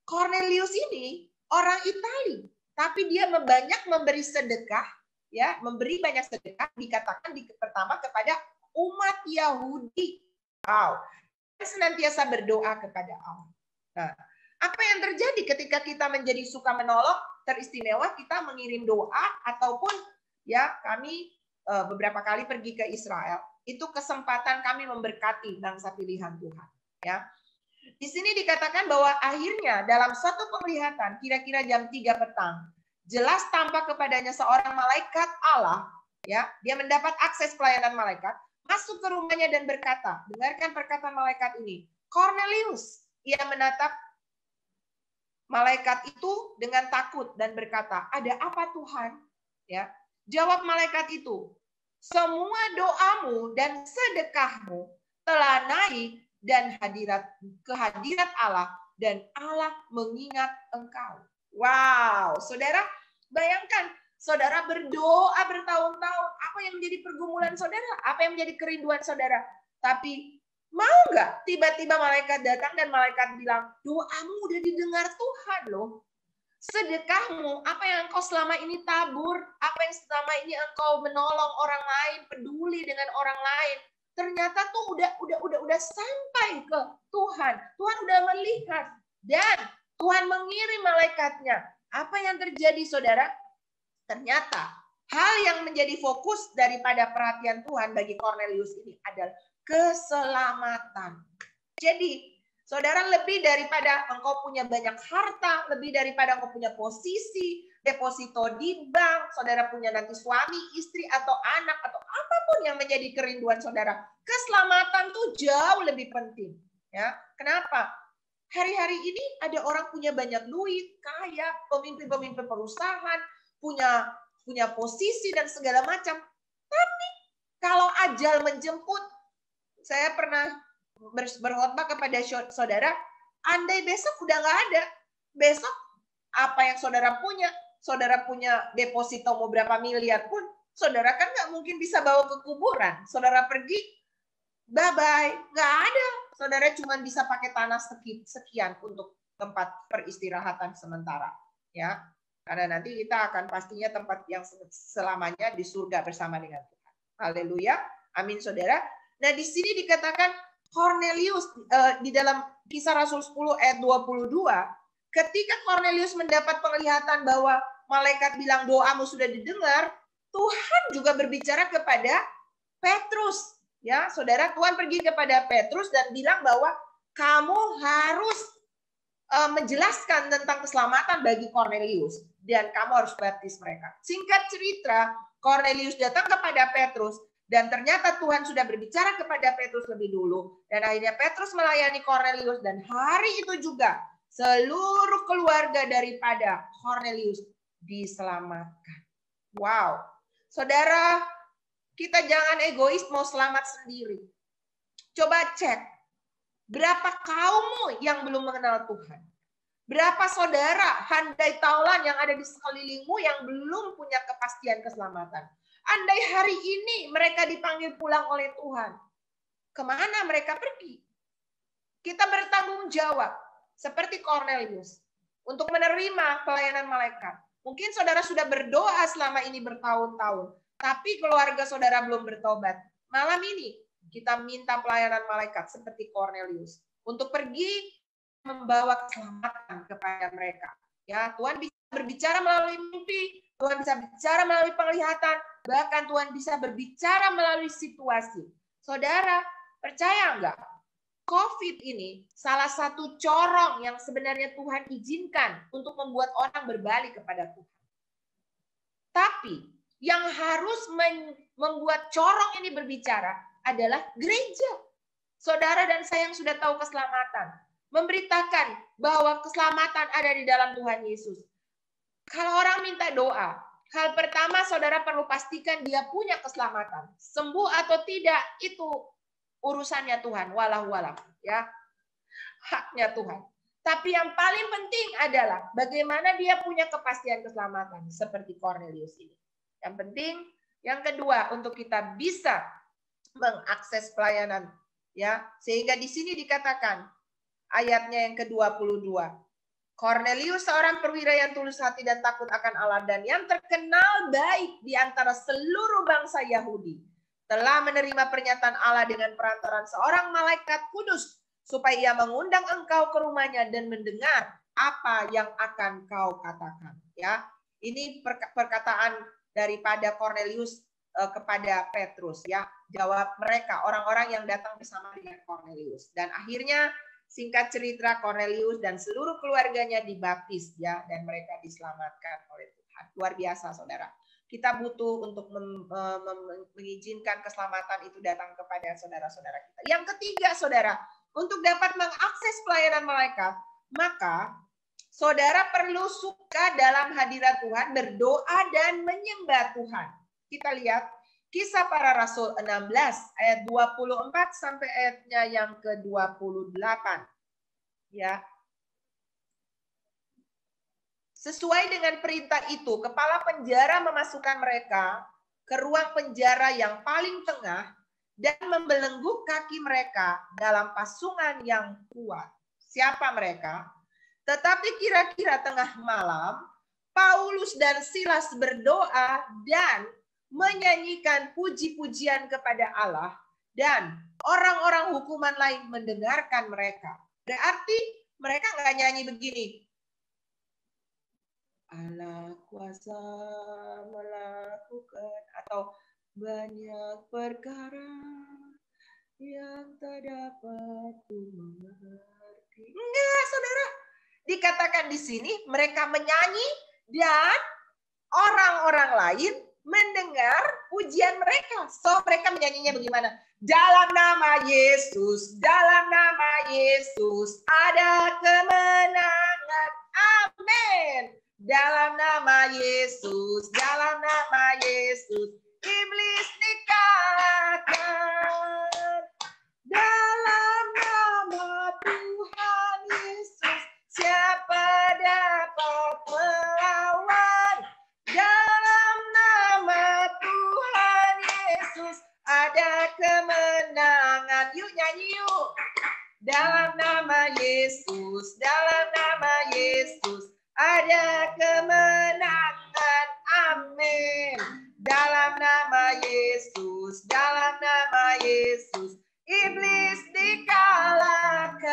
Speaker 1: Cornelius ini orang Itali, tapi dia banyak memberi sedekah, ya, memberi banyak sedekah, dikatakan pertama kepada umat Yahudi. Wow, senantiasa berdoa kepada Allah. Nah, apa yang terjadi ketika kita menjadi suka menolong? Teristimewa kita mengirim doa ataupun ya kami beberapa kali pergi ke Israel. Itu kesempatan kami memberkati bangsa pilihan Tuhan. Ya, di sini dikatakan bahwa akhirnya dalam suatu penglihatan kira-kira jam 3 petang, jelas tampak kepadanya seorang malaikat Allah, ya, dia mendapat akses pelayanan malaikat, masuk ke rumahnya dan berkata, dengarkan perkataan malaikat ini, Cornelius, ia menatap malaikat itu dengan takut dan berkata, ada apa Tuhan? Ya, jawab malaikat itu, semua doamu dan sedekahmu telah naik dan kehadirat Allah, dan Allah mengingat engkau. Wow, saudara, bayangkan, saudara berdoa bertahun-tahun, apa yang menjadi pergumulan saudara, apa yang menjadi kerinduan saudara, tapi mau nggak tiba-tiba malaikat datang dan malaikat bilang, doamu udah didengar Tuhan loh. Sedekahmu, apa yang engkau selama ini tabur, apa yang selama ini engkau menolong orang lain, peduli dengan orang lain, ternyata tuh udah sampai ke Tuhan. Tuhan udah melihat dan Tuhan mengirim malaikatnya. Apa yang terjadi, saudara? Ternyata hal yang menjadi fokus daripada perhatian Tuhan bagi Cornelius ini adalah keselamatan. Jadi saudara, lebih daripada engkau punya banyak harta, lebih daripada engkau punya posisi, deposito di bank, saudara punya nanti suami, istri, atau anak, atau apapun yang menjadi kerinduan saudara, keselamatan tuh jauh lebih penting. Ya, kenapa? Hari-hari ini ada orang punya banyak duit, kaya, pemimpin-pemimpin perusahaan, punya posisi dan segala macam. Tapi kalau ajal menjemput, saya pernah berkhotbah kepada saudara, andai besok udah nggak ada, besok apa yang saudara punya deposito mau berapa miliar pun, saudara kan nggak mungkin bisa bawa ke kuburan. Saudara pergi, bye-bye, nggak ada. Saudara cuma bisa pakai tanah sekian untuk tempat peristirahatan sementara. Ya, karena nanti kita akan pastinya tempat yang selamanya di surga bersama dengan Tuhan. Haleluya, amin saudara. Nah di sini dikatakan Cornelius di dalam Kisah Rasul 10 ayat 22, ketika Cornelius mendapat penglihatan bahwa malaikat bilang doamu sudah didengar, Tuhan juga berbicara kepada Petrus. Ya, saudara, Tuhan pergi kepada Petrus dan bilang bahwa kamu harus menjelaskan tentang keselamatan bagi Cornelius dan kamu harus baptis mereka. Singkat cerita, Cornelius datang kepada Petrus. Dan ternyata Tuhan sudah berbicara kepada Petrus lebih dulu. Dan akhirnya Petrus melayani Cornelius. Dan hari itu juga seluruh keluarga daripada Cornelius diselamatkan. Wow. Saudara, kita jangan egois mau selamat sendiri. Coba cek. Berapa kaummu yang belum mengenal Tuhan? Berapa saudara, handai taulan yang ada di sekelilingmu yang belum punya kepastian keselamatan? Andai hari ini mereka dipanggil pulang oleh Tuhan, kemana mereka pergi? Kita bertanggung jawab, seperti Cornelius, untuk menerima pelayanan malaikat. Mungkin saudara sudah berdoa selama ini bertahun-tahun, tapi keluarga saudara belum bertobat. Malam ini kita minta pelayanan malaikat seperti Cornelius, untuk pergi membawa keselamatan kepada mereka. Ya, Tuhan bisa berbicara melalui mimpi, Tuhan bisa bicara melalui penglihatan, bahkan Tuhan bisa berbicara melalui situasi. Saudara, percaya enggak? COVID ini salah satu corong yang sebenarnya Tuhan izinkan untuk membuat orang berbalik kepada Tuhan. Tapi Yang harus membuat corong ini berbicara adalah gereja. Saudara dan saya yang sudah tahu keselamatan, memberitakan bahwa keselamatan ada di dalam Tuhan Yesus. Kalau orang minta doa, hal pertama saudara perlu pastikan dia punya keselamatan. Sembuh atau tidak itu urusannya Tuhan, walau ya. Haknya Tuhan. Tapi yang paling penting adalah bagaimana dia punya kepastian keselamatan seperti Cornelius ini. Yang penting, yang kedua untuk kita bisa mengakses pelayanan ya, sehingga di sini dikatakan ayatnya yang ke-22. Cornelius seorang perwira yang tulus hati dan takut akan Allah dan yang terkenal baik di antara seluruh bangsa Yahudi, telah menerima pernyataan Allah dengan perantaran seorang malaikat kudus supaya ia mengundang engkau ke rumahnya dan mendengar apa yang akan kau katakan. Ya, ini perkataan daripada Cornelius kepada Petrus. Ya, jawab mereka orang-orang yang datang bersama dengan Cornelius. Dan akhirnya singkat cerita Cornelius dan seluruh keluarganya dibaptis ya, dan mereka diselamatkan oleh Tuhan. Luar biasa, saudara. Kita butuh untuk mengizinkan keselamatan itu datang kepada saudara-saudara kita. Yang ketiga, saudara, untuk dapat mengakses pelayanan malaikat, maka saudara perlu suka dalam hadirat Tuhan, berdoa dan menyembah Tuhan. Kita lihat Kisah Para Rasul 16 ayat 24 sampai ayatnya yang ke-28. Ya. Sesuai dengan perintah itu, kepala penjara memasukkan mereka ke ruang penjara yang paling tengah dan membelenggu kaki mereka dalam pasungan yang kuat. Siapa mereka? Tetapi kira-kira tengah malam, Paulus dan Silas berdoa dan menyanyikan puji-pujian kepada Allah, dan orang-orang hukuman lain mendengarkan mereka. Berarti mereka nggak nyanyi begini. Allah kuasa melakukan, atau banyak perkara yang tak dapat ku mengerti. Enggak, saudara. Dikatakan di sini mereka menyanyi dan orang-orang lain mendengar pujian mereka. So mereka menyanyinya bagaimana? Dalam nama Yesus, dalam nama Yesus ada kemenangan. Amin. Dalam nama Yesus, dalam nama Yesus, iblis dikalahkan. Dalam nama Tuhan Yesus, siapa dapat melawan? Dalam nama Tuhan Yesus ada kemenangan. Yuk nyanyi yuk. Dalam nama Yesus, dalam nama Yesus ada kemenangan. Amin. Dalam nama Yesus, dalam nama Yesus, iblis dikalahkan.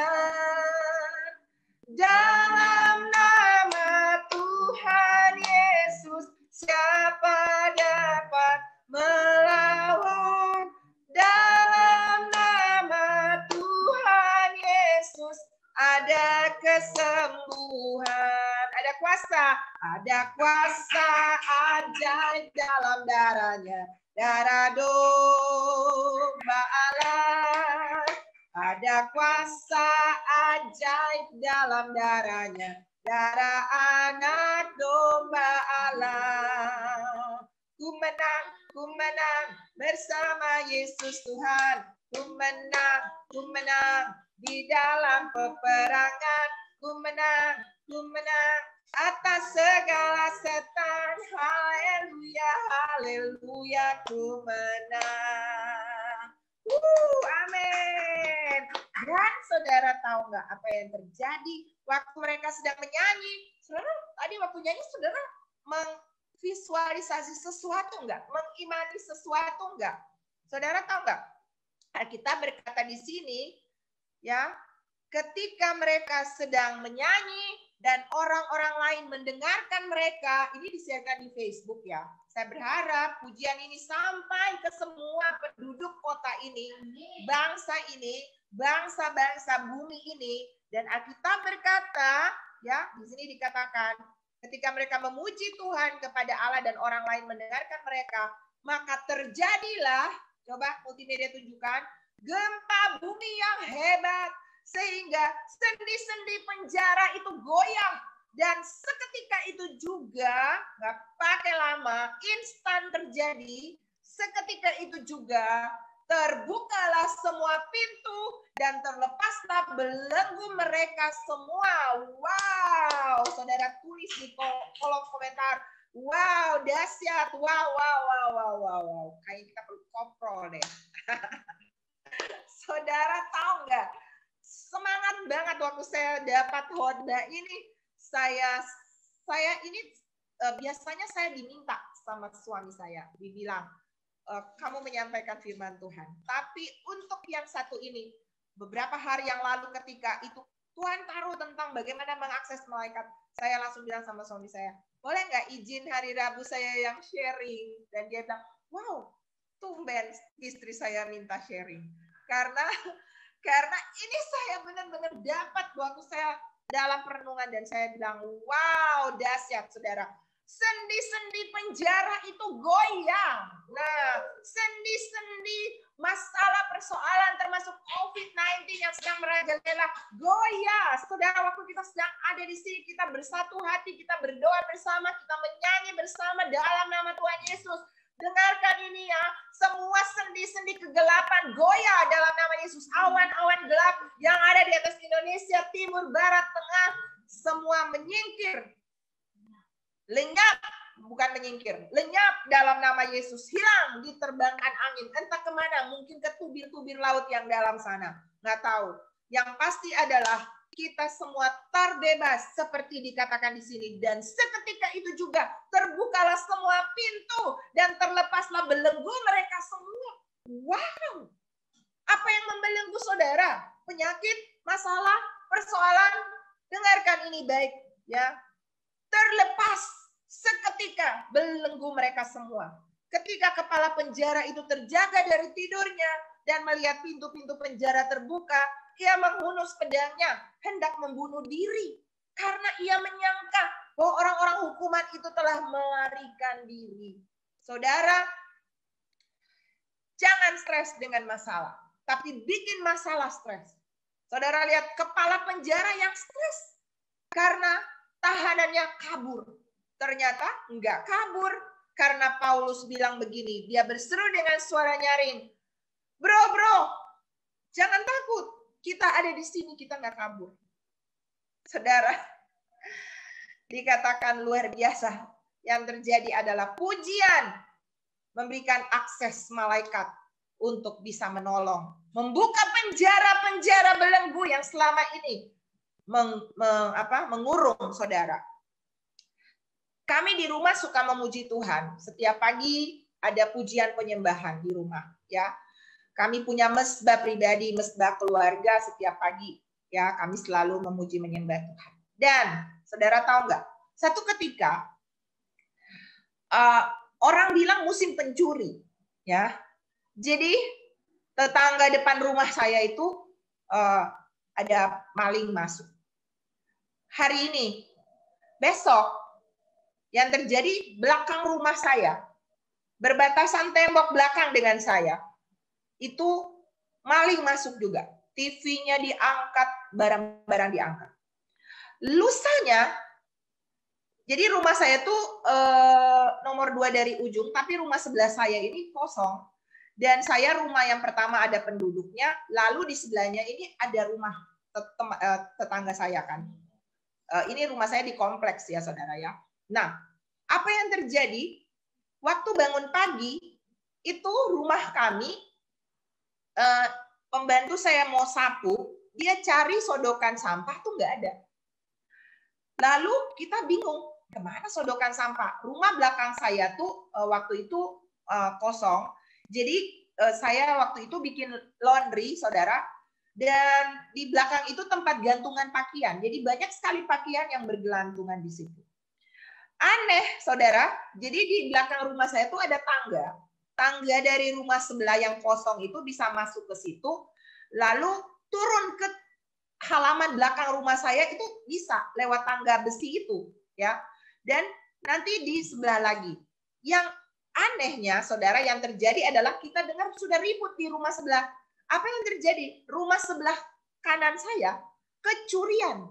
Speaker 1: Dalam nama Tuhan Yesus, siapa dapat melawan? Dalam nama Tuhan Yesus ada kesembuhan. Ada kuasa ajaib dalam darahnya, darah domba Allah. Ada kuasa ajaib dalam darahnya, darah anak domba Allah. Ku menang bersama Yesus Tuhan. Ku menang di dalam peperangan. Ku menang atas segala setan. Haleluya, haleluya, ku menang. Amin. Dan saudara tahu nggak apa yang terjadi waktu mereka sedang menyanyi? Saudara, tadi waktu nyanyi saudara mengvisualisasi sesuatu nggak? Mengimani sesuatu nggak? Saudara tahu nggak? Kita berkata di sini, ya, ketika mereka sedang menyanyi dan orang-orang lain mendengarkan mereka, ini disiarkan di Facebook ya. Saya berharap pujian ini sampai ke semua penduduk kota ini, bangsa-bangsa bumi ini. Dan Alkitab berkata, ya, di sini dikatakan ketika mereka memuji Tuhan kepada Allah dan orang lain mendengarkan mereka, maka terjadilah, coba multimedia tunjukkan, gempa bumi yang hebat, sehingga sendi-sendi penjara itu goyah. Dan seketika itu juga, nggak pakai lama, instan terjadi, seketika itu juga terbukalah semua pintu dan terlepaslah belenggu mereka semua. Wow, saudara tulis di kolom komentar. Wow, dahsyat. Wow. Kayak kita perlu koprol deh. Saudara tahu nggak? Semangat banget waktu saya dapat khotbah ini. Saya ini biasanya saya diminta sama suami saya, dibilang, kamu menyampaikan firman Tuhan. Tapi untuk yang satu ini, beberapa hari yang lalu ketika itu Tuhan taruh tentang bagaimana mengakses malaikat, saya langsung bilang sama suami saya, boleh nggak izin hari Rabu saya yang sharing? Dan dia bilang, wow, tumben istri saya minta sharing. Karena ini saya benar-benar dapat waktu saya dalam perenungan, dan saya bilang, wow, dahsyat saudara. Sendi-sendi penjara itu goyang. Nah, sendi-sendi masalah persoalan termasuk COVID-19 yang sedang merajalela goyah. Saudara, waktu kita sedang ada di sini, kita bersatu hati, kita berdoa bersama, kita menyanyi bersama dalam nama Tuhan Yesus. Dengarkan ini ya, semua sendi-sendi kegelapan goyah dalam nama Yesus. Awan-awan gelap yang ada di atas Indonesia, timur, barat, tengah, semua menyingkir. Lenyap, bukan menyingkir, lenyap dalam nama Yesus. Hilang, diterbangkan angin. Entah kemana, mungkin ke tubir-tubir laut yang dalam sana. Nggak tahu. Yang pasti adalah kita semua terbebas seperti dikatakan di sini, dan seketika itu juga terbukalah semua pintu dan terlepaslah belenggu mereka semua. Wow, apa yang membelenggu saudara? Penyakit, masalah, persoalan. Dengarkan ini baik ya. Terlepas seketika belenggu mereka semua. Ketika kepala penjara itu terjaga dari tidurnya dan melihat pintu-pintu penjara terbuka, ia menghunus pedangnya, hendak membunuh diri. Karena ia menyangka bahwa orang-orang hukuman itu telah melarikan diri. Saudara, jangan stres dengan masalah, tapi bikin masalah stres. Saudara lihat kepala penjara yang stres karena tahanannya kabur. Ternyata enggak kabur, karena Paulus bilang begini, dia berseru dengan suara nyaring, bro, jangan takut, kita ada di sini, kita nggak kabur. Saudara, dikatakan luar biasa. Yang terjadi adalah pujian memberikan akses malaikat untuk bisa menolong, membuka penjara-penjara belenggu yang selama ini mengurung saudara. Kami di rumah suka memuji Tuhan. Setiap pagi ada pujian penyembahan di rumah, ya. Kami punya mesbah pribadi, mesbah keluarga setiap pagi, ya. Kami selalu memuji menyembah Tuhan. Dan saudara tahu nggak? Satu ketika orang bilang musim pencuri, ya. Jadi tetangga depan rumah saya itu ada maling masuk. Hari ini, besok, yang terjadi belakang rumah saya, berbatasan tembok belakang dengan saya, itu maling masuk juga. TV-nya diangkat, barang-barang diangkat. Lusanya, jadi rumah saya tuh nomor 2 dari ujung, tapi rumah sebelah saya ini kosong. Dan saya rumah yang pertama ada penduduknya, lalu di sebelahnya ini ada rumah tetangga saya kan. Ini rumah saya di kompleks ya saudara ya. Nah, apa yang terjadi? Waktu bangun pagi, itu rumah kami, pembantu saya mau sapu, dia cari sodokan sampah tuh nggak ada. Lalu kita bingung, kemana sodokan sampah? Rumah belakang saya tuh waktu itu kosong. Jadi saya waktu itu bikin laundry, saudara, dan di belakang itu tempat gantungan pakaian. Jadi banyak sekali pakaian yang bergelantungan di situ. Aneh, saudara. Jadi di belakang rumah saya tuh ada tangga. Tangga dari rumah sebelah yang kosong itu bisa masuk ke situ. Lalu turun ke halaman belakang rumah saya itu bisa lewat tangga besi itu, ya. Dan nanti di sebelah lagi. Yang anehnya, saudara, yang terjadi adalah kita dengar sudah ribut di rumah sebelah. Apa yang terjadi? Rumah sebelah kanan saya kecurian.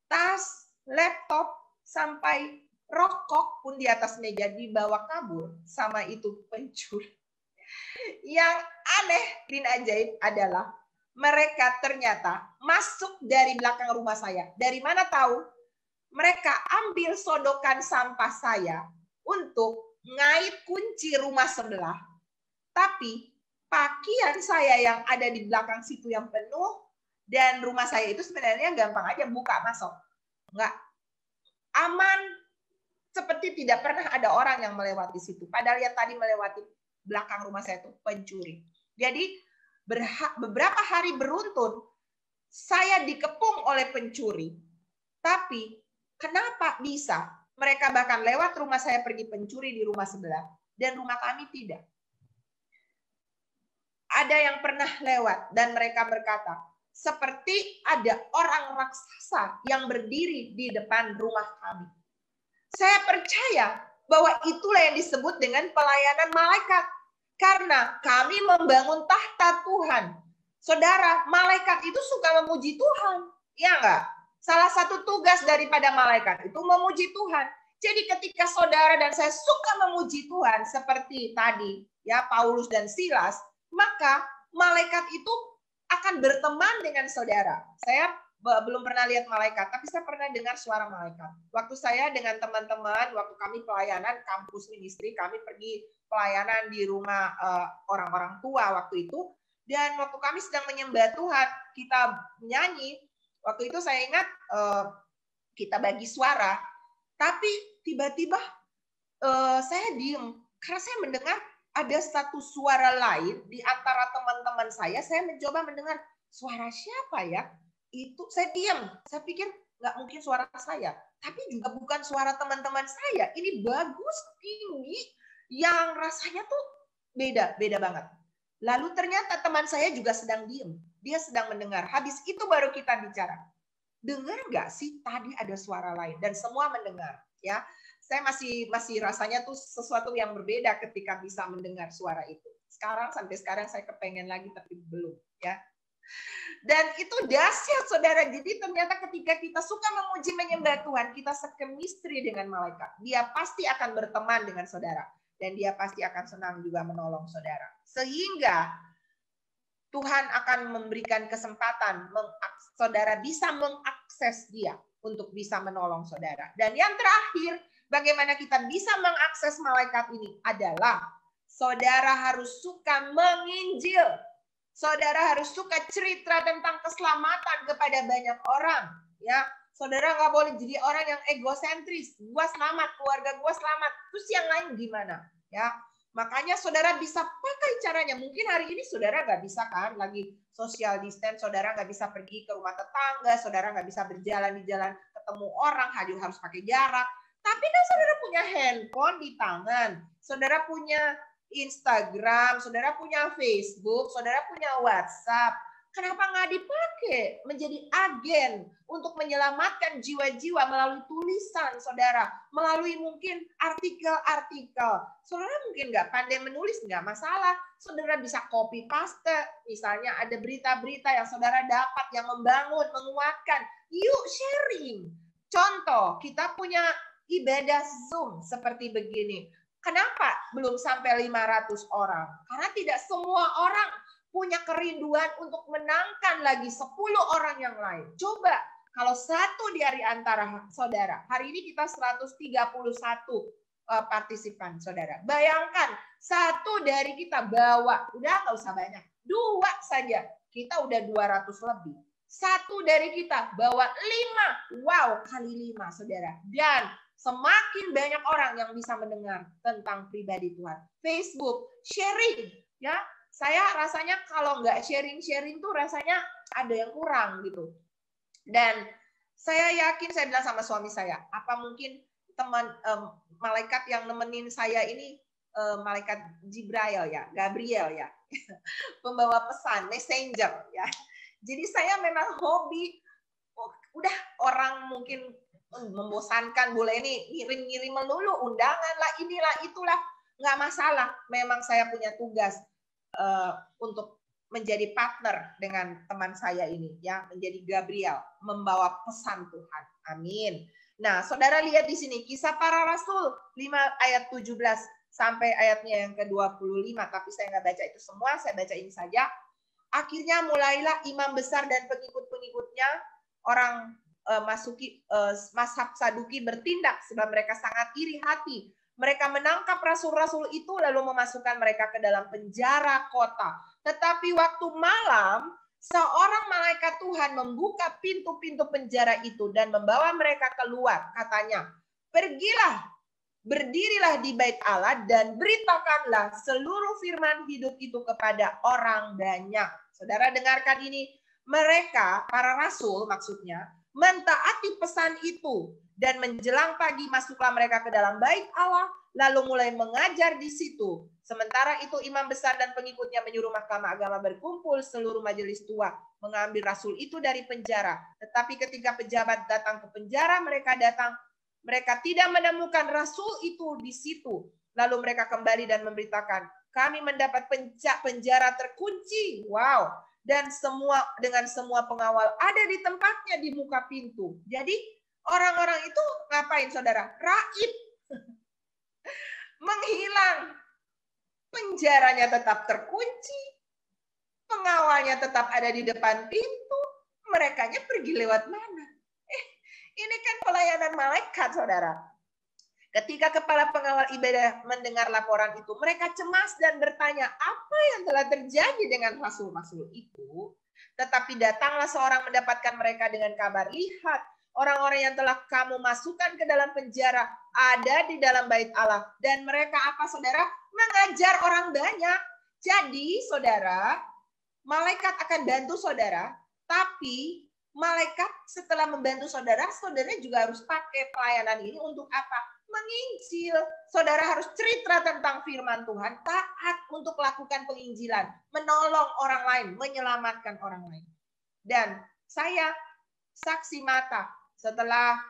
Speaker 1: Tas, laptop, sampai rokok pun di atas meja dibawa kabur sama itu pencuri. Yang aneh dan ajaib adalah mereka ternyata masuk dari belakang rumah saya. Dari mana tahu? Mereka ambil sodokan sampah saya untuk ngait kunci rumah sebelah. Tapi pakaian saya yang ada di belakang situ yang penuh, dan rumah saya itu sebenarnya gampang aja buka masuk. Enggak aman, seperti tidak pernah ada orang yang melewati situ. Padahal yang tadi melewati belakang rumah saya itu pencuri. Jadi beberapa hari beruntun saya dikepung oleh pencuri. Tapi kenapa bisa? Mereka bahkan lewat rumah saya pergi pencuri di rumah sebelah dan rumah kami tidak. Ada yang pernah lewat dan mereka berkata, seperti ada orang raksasa yang berdiri di depan rumah kami. Saya percaya bahwa itulah yang disebut dengan pelayanan malaikat. Karena kami membangun tahta Tuhan. Saudara, malaikat itu suka memuji Tuhan. Ya enggak? Salah satu tugas daripada malaikat itu memuji Tuhan. Jadi ketika saudara dan saya suka memuji Tuhan seperti tadi, ya Paulus dan Silas, maka malaikat itu akan berteman dengan saudara. Saya belum pernah lihat malaikat, tapi saya pernah dengar suara malaikat. Waktu saya dengan teman-teman, waktu kami pelayanan kampus ministry, kami pergi pelayanan di rumah orang-orang tua waktu itu, dan waktu kami sedang menyembah Tuhan, kita menyanyi. Waktu itu saya ingat kita bagi suara, tapi tiba-tiba saya diem karena saya mendengar ada satu suara lain di antara teman-teman saya mencoba mendengar suara siapa ya? Itu saya diam, saya pikir nggak mungkin suara saya, tapi juga bukan suara teman-teman saya. Ini bagus, tinggi, yang rasanya tuh beda banget. Lalu ternyata teman saya juga sedang diam, dia sedang mendengar. Habis itu baru kita bicara. Dengar nggak sih tadi ada suara lain? Dan semua mendengar, ya. Saya masih rasanya tuh sesuatu yang berbeda ketika bisa mendengar suara itu. Sampai sekarang saya kepengen lagi tapi belum, ya. Dan itu dahsyat, saudara. Jadi ternyata ketika kita suka memuji menyembah Tuhan, kita sekemistri dengan malaikat. Dia pasti akan berteman dengan saudara. Dan dia pasti akan senang juga menolong saudara. Sehingga Tuhan akan memberikan kesempatan saudara bisa mengakses dia untuk bisa menolong saudara. Dan yang terakhir, bagaimana kita bisa mengakses malaikat ini adalah saudara harus suka menginjil. Saudara harus suka cerita tentang keselamatan kepada banyak orang. Ya, saudara nggak boleh jadi orang yang egosentris. Gua selamat, keluarga gua selamat. Terus yang lain gimana? Ya, makanya saudara bisa pakai caranya. Mungkin hari ini saudara nggak bisa kan, lagi social distance, saudara nggak bisa pergi ke rumah tetangga, saudara nggak bisa berjalan di jalan ketemu orang, harus pakai jarak. Tapi kan saudara punya handphone di tangan, saudara punya Instagram, saudara punya Facebook, saudara punya WhatsApp. Kenapa nggak dipakai menjadi agen untuk menyelamatkan jiwa-jiwa melalui tulisan saudara, melalui mungkin artikel-artikel. Saudara mungkin nggak pandai menulis, nggak masalah. Saudara bisa copy paste, misalnya ada berita-berita yang saudara dapat yang membangun, menguatkan. Yuk sharing. Contoh, kita punya ibadah Zoom seperti begini. Kenapa belum sampai 500 orang? Karena tidak semua orang punya kerinduan untuk menangkan lagi 10 orang yang lain. Coba kalau satu dari antara saudara, hari ini kita 131 partisipan saudara. Bayangkan satu dari kita bawa, udah nggak usah banyak, 2 saja, kita udah 200 lebih. Satu dari kita bawa 5, wow, kali 5 saudara. Dan semakin banyak orang yang bisa mendengar tentang pribadi Tuhan. Facebook, sharing. Ya, saya rasanya kalau nggak sharing tuh rasanya ada yang kurang gitu. Dan saya yakin, saya bilang sama suami saya, apa mungkin teman malaikat yang nemenin saya ini malaikat Jibril ya, Gabriel ya, pembawa pesan, messenger ya. Jadi saya memang hobi, udah orang mungkin membosankan, boleh ini ngirim-ngirim melulu, undangan lah, inilah, itulah, nggak masalah. Memang saya punya tugas untuk menjadi partner dengan teman saya ini, ya, menjadi Gabriel, membawa pesan Tuhan. Amin. Nah, saudara lihat di sini Kisah Para Rasul 5 ayat 17 sampai ayatnya yang ke-25, tapi saya nggak baca itu semua, saya baca ini saja. Akhirnya mulailah imam besar dan pengikut-pengikutnya orang masuki mazhab Saduki bertindak sebab mereka sangat iri hati. Mereka menangkap rasul-rasul itu lalu memasukkan mereka ke dalam penjara kota. Tetapi waktu malam, seorang malaikat Tuhan membuka pintu-pintu penjara itu dan membawa mereka keluar. Katanya, pergilah, berdirilah di bait Allah dan beritakanlah seluruh firman hidup itu kepada orang banyak. Saudara dengarkan ini, mereka, para rasul maksudnya, mentaati pesan itu. Dan menjelang pagi masuklah mereka ke dalam bait Allah, lalu mulai mengajar di situ. Sementara itu imam besar dan pengikutnya menyuruh mahkamah agama berkumpul, seluruh majelis tua mengambil rasul itu dari penjara. Tetapi ketika pejabat datang ke penjara, mereka tidak menemukan rasul itu di situ. Lalu mereka kembali dan memberitakan, kami mendapat penjara terkunci. Wow. Dan dengan semua pengawal ada di tempatnya di muka pintu. Jadi orang-orang itu ngapain, saudara? Raib. Menghilang. Penjaranya tetap terkunci. Pengawalnya tetap ada di depan pintu. Merekanya pergi lewat mana? Ini kan pelayanan malaikat, saudara. Ketika kepala pengawal ibadah mendengar laporan itu, mereka cemas dan bertanya, apa yang telah terjadi dengan rasul-rasul itu? Tetapi datanglah seorang mendapatkan mereka dengan kabar, lihat, orang-orang yang telah kamu masukkan ke dalam penjara ada di dalam bait Allah. Dan mereka apa, saudara? Mengajar orang banyak. Jadi, saudara, malaikat akan bantu saudara, tapi malaikat setelah membantu saudara, saudara juga harus pakai pelayanan ini untuk apa? Menginjil. Saudara harus cerita tentang firman Tuhan, taat untuk lakukan penginjilan, menolong orang lain, menyelamatkan orang lain. Dan saya saksi mata setelah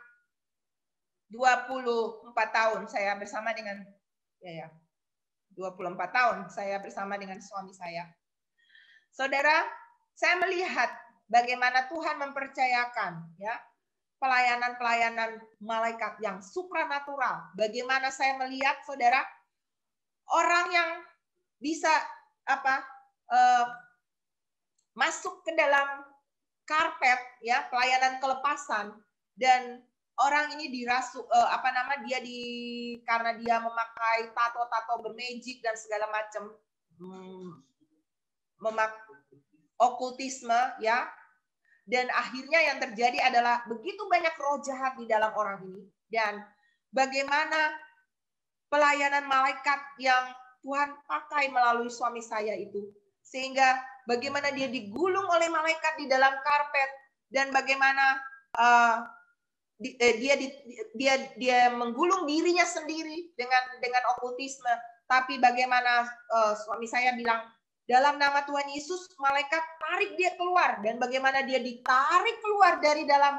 Speaker 1: 24 tahun saya bersama dengan 24 tahun saya bersama dengan suami saya. Saudara, saya melihat bagaimana Tuhan mempercayakan ya pelayanan-pelayanan malaikat yang supranatural. Bagaimana saya melihat, saudara, orang yang bisa masuk ke dalam karpet, ya, pelayanan kelepasan, dan orang ini dirasuk, karena dia memakai tato-tato bermagic dan segala macam, okultisme, ya. Dan akhirnya yang terjadi adalah begitu banyak roh jahat di dalam orang ini. Dan bagaimana pelayanan malaikat yang Tuhan pakai melalui suami saya itu. Sehingga bagaimana dia digulung oleh malaikat di dalam karpet. Dan bagaimana dia menggulung dirinya sendiri dengan okultisme. Tapi bagaimana suami saya bilang, dalam nama Tuhan Yesus, malaikat tarik dia keluar. Dan bagaimana dia ditarik keluar dari dalam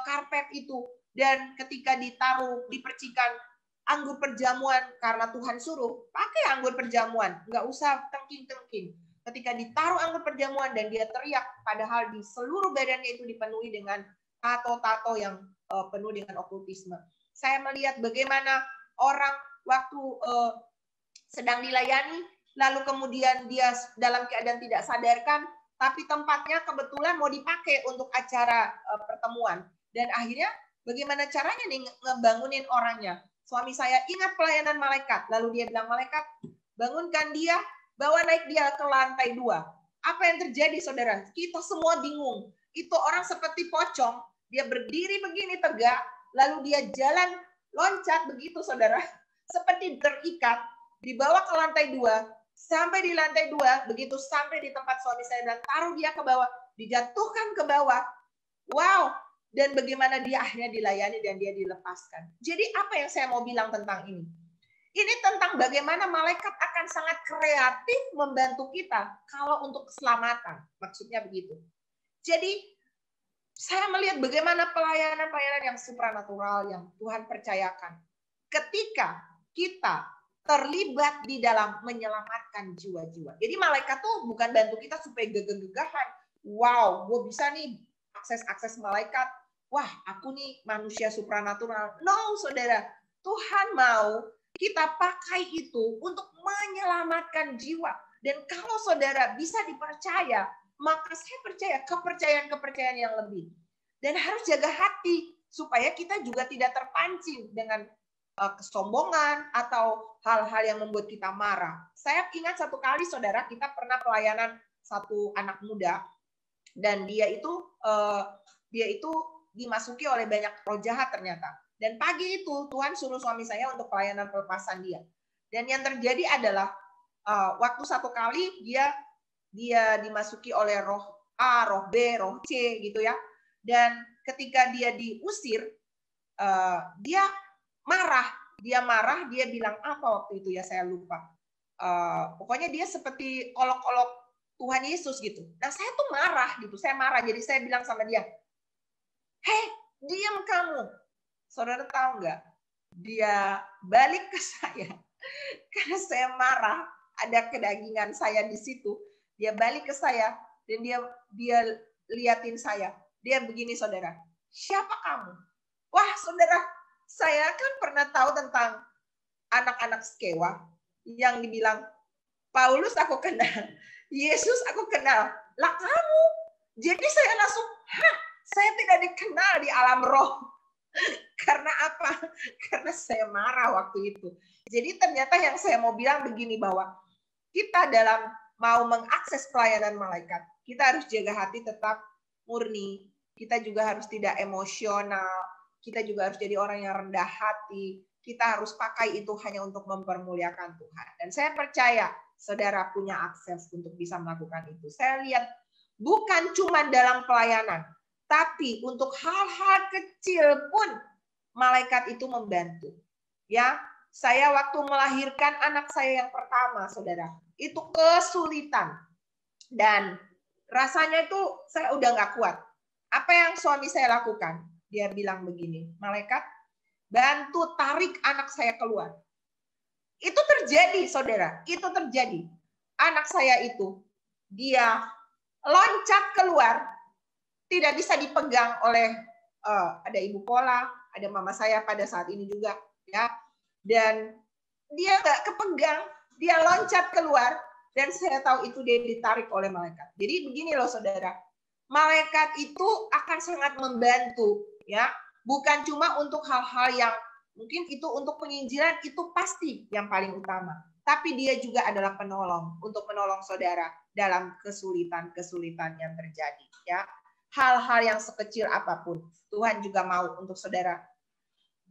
Speaker 1: karpet itu. Dan ketika ditaruh, dipercikan anggur perjamuan, karena Tuhan suruh, pakai anggur perjamuan. Nggak usah tengking-tengking. Ketika ditaruh anggur perjamuan dan dia teriak, padahal di seluruh badannya itu dipenuhi dengan tato-tato yang penuh dengan okultisme. Saya melihat bagaimana orang waktu sedang dilayani, lalu kemudian dia dalam keadaan tidak sadarkan, tapi tempatnya kebetulan mau dipakai untuk acara pertemuan. Dan akhirnya bagaimana caranya nih ngebangunin orangnya? Suami saya ingat pelayanan malaikat. Lalu dia bilang, malaikat, bangunkan dia, bawa naik dia ke lantai 2. Apa yang terjadi, saudara? Kita semua bingung. Itu orang seperti pocong. Dia berdiri begini tegak, lalu dia jalan loncat begitu, saudara. Seperti terikat, dibawa ke lantai 2. Sampai di lantai 2, begitu sampai di tempat suami saya dan taruh dia ke bawah, dijatuhkan ke bawah. Wow, dan bagaimana dia akhirnya dilayani dan dia dilepaskan. Jadi apa yang saya mau bilang tentang ini? Ini tentang bagaimana malaikat akan sangat kreatif membantu kita kalau untuk keselamatan. Maksudnya begitu. Jadi Saya melihat bagaimana pelayanan-pelayanan yang supranatural yang Tuhan percayakan. Ketika kita terlibat di dalam menyelamatkan jiwa-jiwa. Jadi malaikat tuh bukan bantu kita supaya gagah-gagahan. Wow, gue bisa nih akses malaikat. Wah, aku nih manusia supranatural. No, saudara. Tuhan mau kita pakai itu untuk menyelamatkan jiwa. Dan kalau saudara bisa dipercaya, maka saya percaya kepercayaan yang lebih. Dan harus jaga hati supaya kita juga tidak terpancing dengan kesombongan atau hal-hal yang membuat kita marah. Saya ingat satu kali saudara, kita pernah pelayanan satu anak muda dan dia itu dimasuki oleh banyak roh jahat ternyata. Dan pagi itu Tuhan suruh suami saya untuk pelayanan pelepasan dia. Dan yang terjadi adalah waktu satu kali dia dimasuki oleh roh A, roh B, roh C gitu ya. Dan ketika dia diusir, dia marah. Dia bilang apa waktu itu ya, saya lupa. Pokoknya dia seperti olok-olok Tuhan Yesus gitu. Nah saya tuh marah gitu, saya marah. Jadi saya bilang sama dia, hei diam kamu. Saudara tahu nggak? Dia balik ke saya. Karena saya marah, ada kedagingan saya di situ. Dia balik ke saya dan dia liatin saya. Dia begini saudara, siapa kamu? Wah saudara, saya kan pernah tahu tentang anak-anak Skewa yang dibilang, Paulus aku kenal, Yesus aku kenal, lah kamu. Jadi saya langsung, saya tidak dikenal di alam roh. Karena apa? Karena saya marah waktu itu. Jadi ternyata yang saya mau bilang begini, bahwa kita dalam mau mengakses pelayanan malaikat, kita harus jaga hati tetap murni. Kita juga harus tidak emosional. Kita juga harus jadi orang yang rendah hati. Kita harus pakai itu hanya untuk mempermuliakan Tuhan. Dan saya percaya saudara punya akses untuk bisa melakukan itu. Saya lihat bukan cuma dalam pelayanan, tapi untuk hal-hal kecil pun malaikat itu membantu. Ya, saya waktu melahirkan anak saya yang pertama, saudara, itu kesulitan. Dan rasanya itu saya udah nggak kuat. Apa yang suami saya lakukan? Dia bilang begini, malaikat, bantu tarik anak saya keluar. Itu terjadi, saudara. Itu terjadi. Anak saya itu, dia loncat keluar, tidak bisa dipegang oleh ada Ibu Pola, ada mama saya pada saat ini juga, ya. Dan dia nggak kepegang, dia loncat keluar, dan saya tahu itu dia ditarik oleh malaikat. Jadi begini loh saudara, malaikat itu akan sangat membantu, ya. Bukan cuma untuk hal-hal yang mungkin itu untuk penginjilan, itu pasti yang paling utama. Tapi dia juga adalah penolong untuk menolong saudara dalam kesulitan-kesulitan yang terjadi, ya. Hal-hal yang sekecil apapun, Tuhan juga mau untuk saudara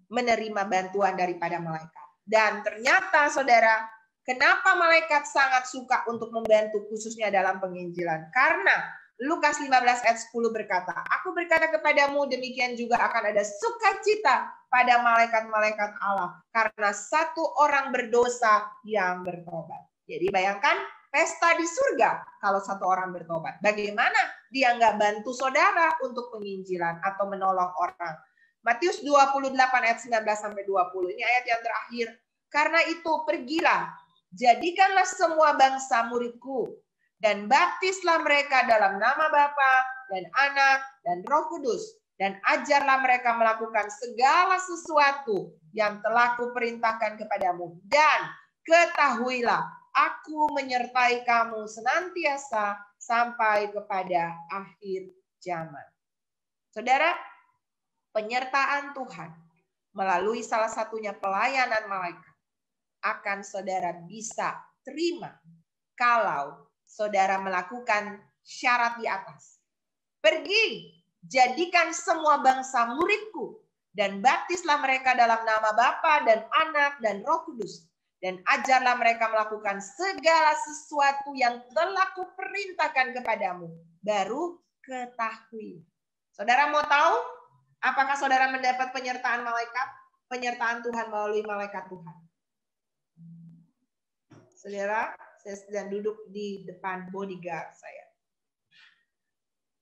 Speaker 1: menerima bantuan daripada malaikat. Dan ternyata saudara, kenapa malaikat sangat suka untuk membantu khususnya dalam penginjilan? Karena Lukas 15 ayat 10 berkata, aku berkata kepadamu demikian juga akan ada sukacita pada malaikat-malaikat Allah karena satu orang berdosa yang bertobat. Jadi bayangkan pesta di surga kalau satu orang bertobat. Bagaimana dia nggak bantu saudara untuk penginjilan atau menolong orang? Matius 28 ayat 19 sampai 20. Ini ayat yang terakhir. Karena itu pergilah, jadikanlah semua bangsa muridku dan baptislah mereka dalam nama Bapa dan Anak dan Roh Kudus, dan ajarlah mereka melakukan segala sesuatu yang telah kuperintahkan kepadamu, dan ketahuilah aku menyertai kamu senantiasa sampai kepada akhir zaman. Saudara, penyertaan Tuhan melalui salah satunya pelayanan malaikat akan saudara bisa terima kalau saudara melakukan syarat di atas. Pergi, jadikan semua bangsa muridku, dan baptislah mereka dalam nama Bapa dan Anak dan Roh Kudus, dan ajarlah mereka melakukan segala sesuatu yang telah kuperintahkan kepadamu. Baru ketahui. Saudara mau tahu apakah saudara mendapat penyertaan malaikat? Penyertaan Tuhan melalui malaikat Tuhan. Saudara, saya sedang duduk di depan bodyguard saya.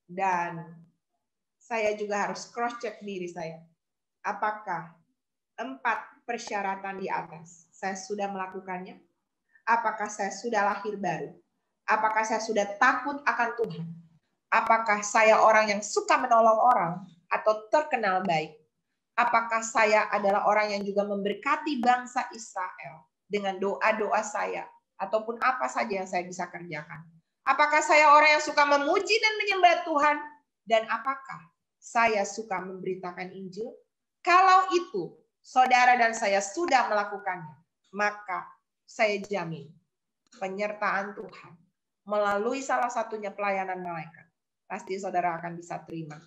Speaker 1: Dan saya juga harus cross check diri saya. Apakah 4 persyaratan di atas saya sudah melakukannya? Apakah saya sudah lahir baru? Apakah saya sudah takut akan Tuhan? Apakah saya orang yang suka menolong orang atau terkenal baik? Apakah saya adalah orang yang juga memberkati bangsa Israel dengan doa-doa saya ataupun apa saja yang saya bisa kerjakan? Apakah saya orang yang suka memuji dan menyembah Tuhan? Dan apakah saya suka memberitakan Injil? Kalau itu saudara dan saya sudah melakukannya, maka saya jamin penyertaan Tuhan melalui salah satunya pelayanan malaikat, pasti saudara akan bisa terima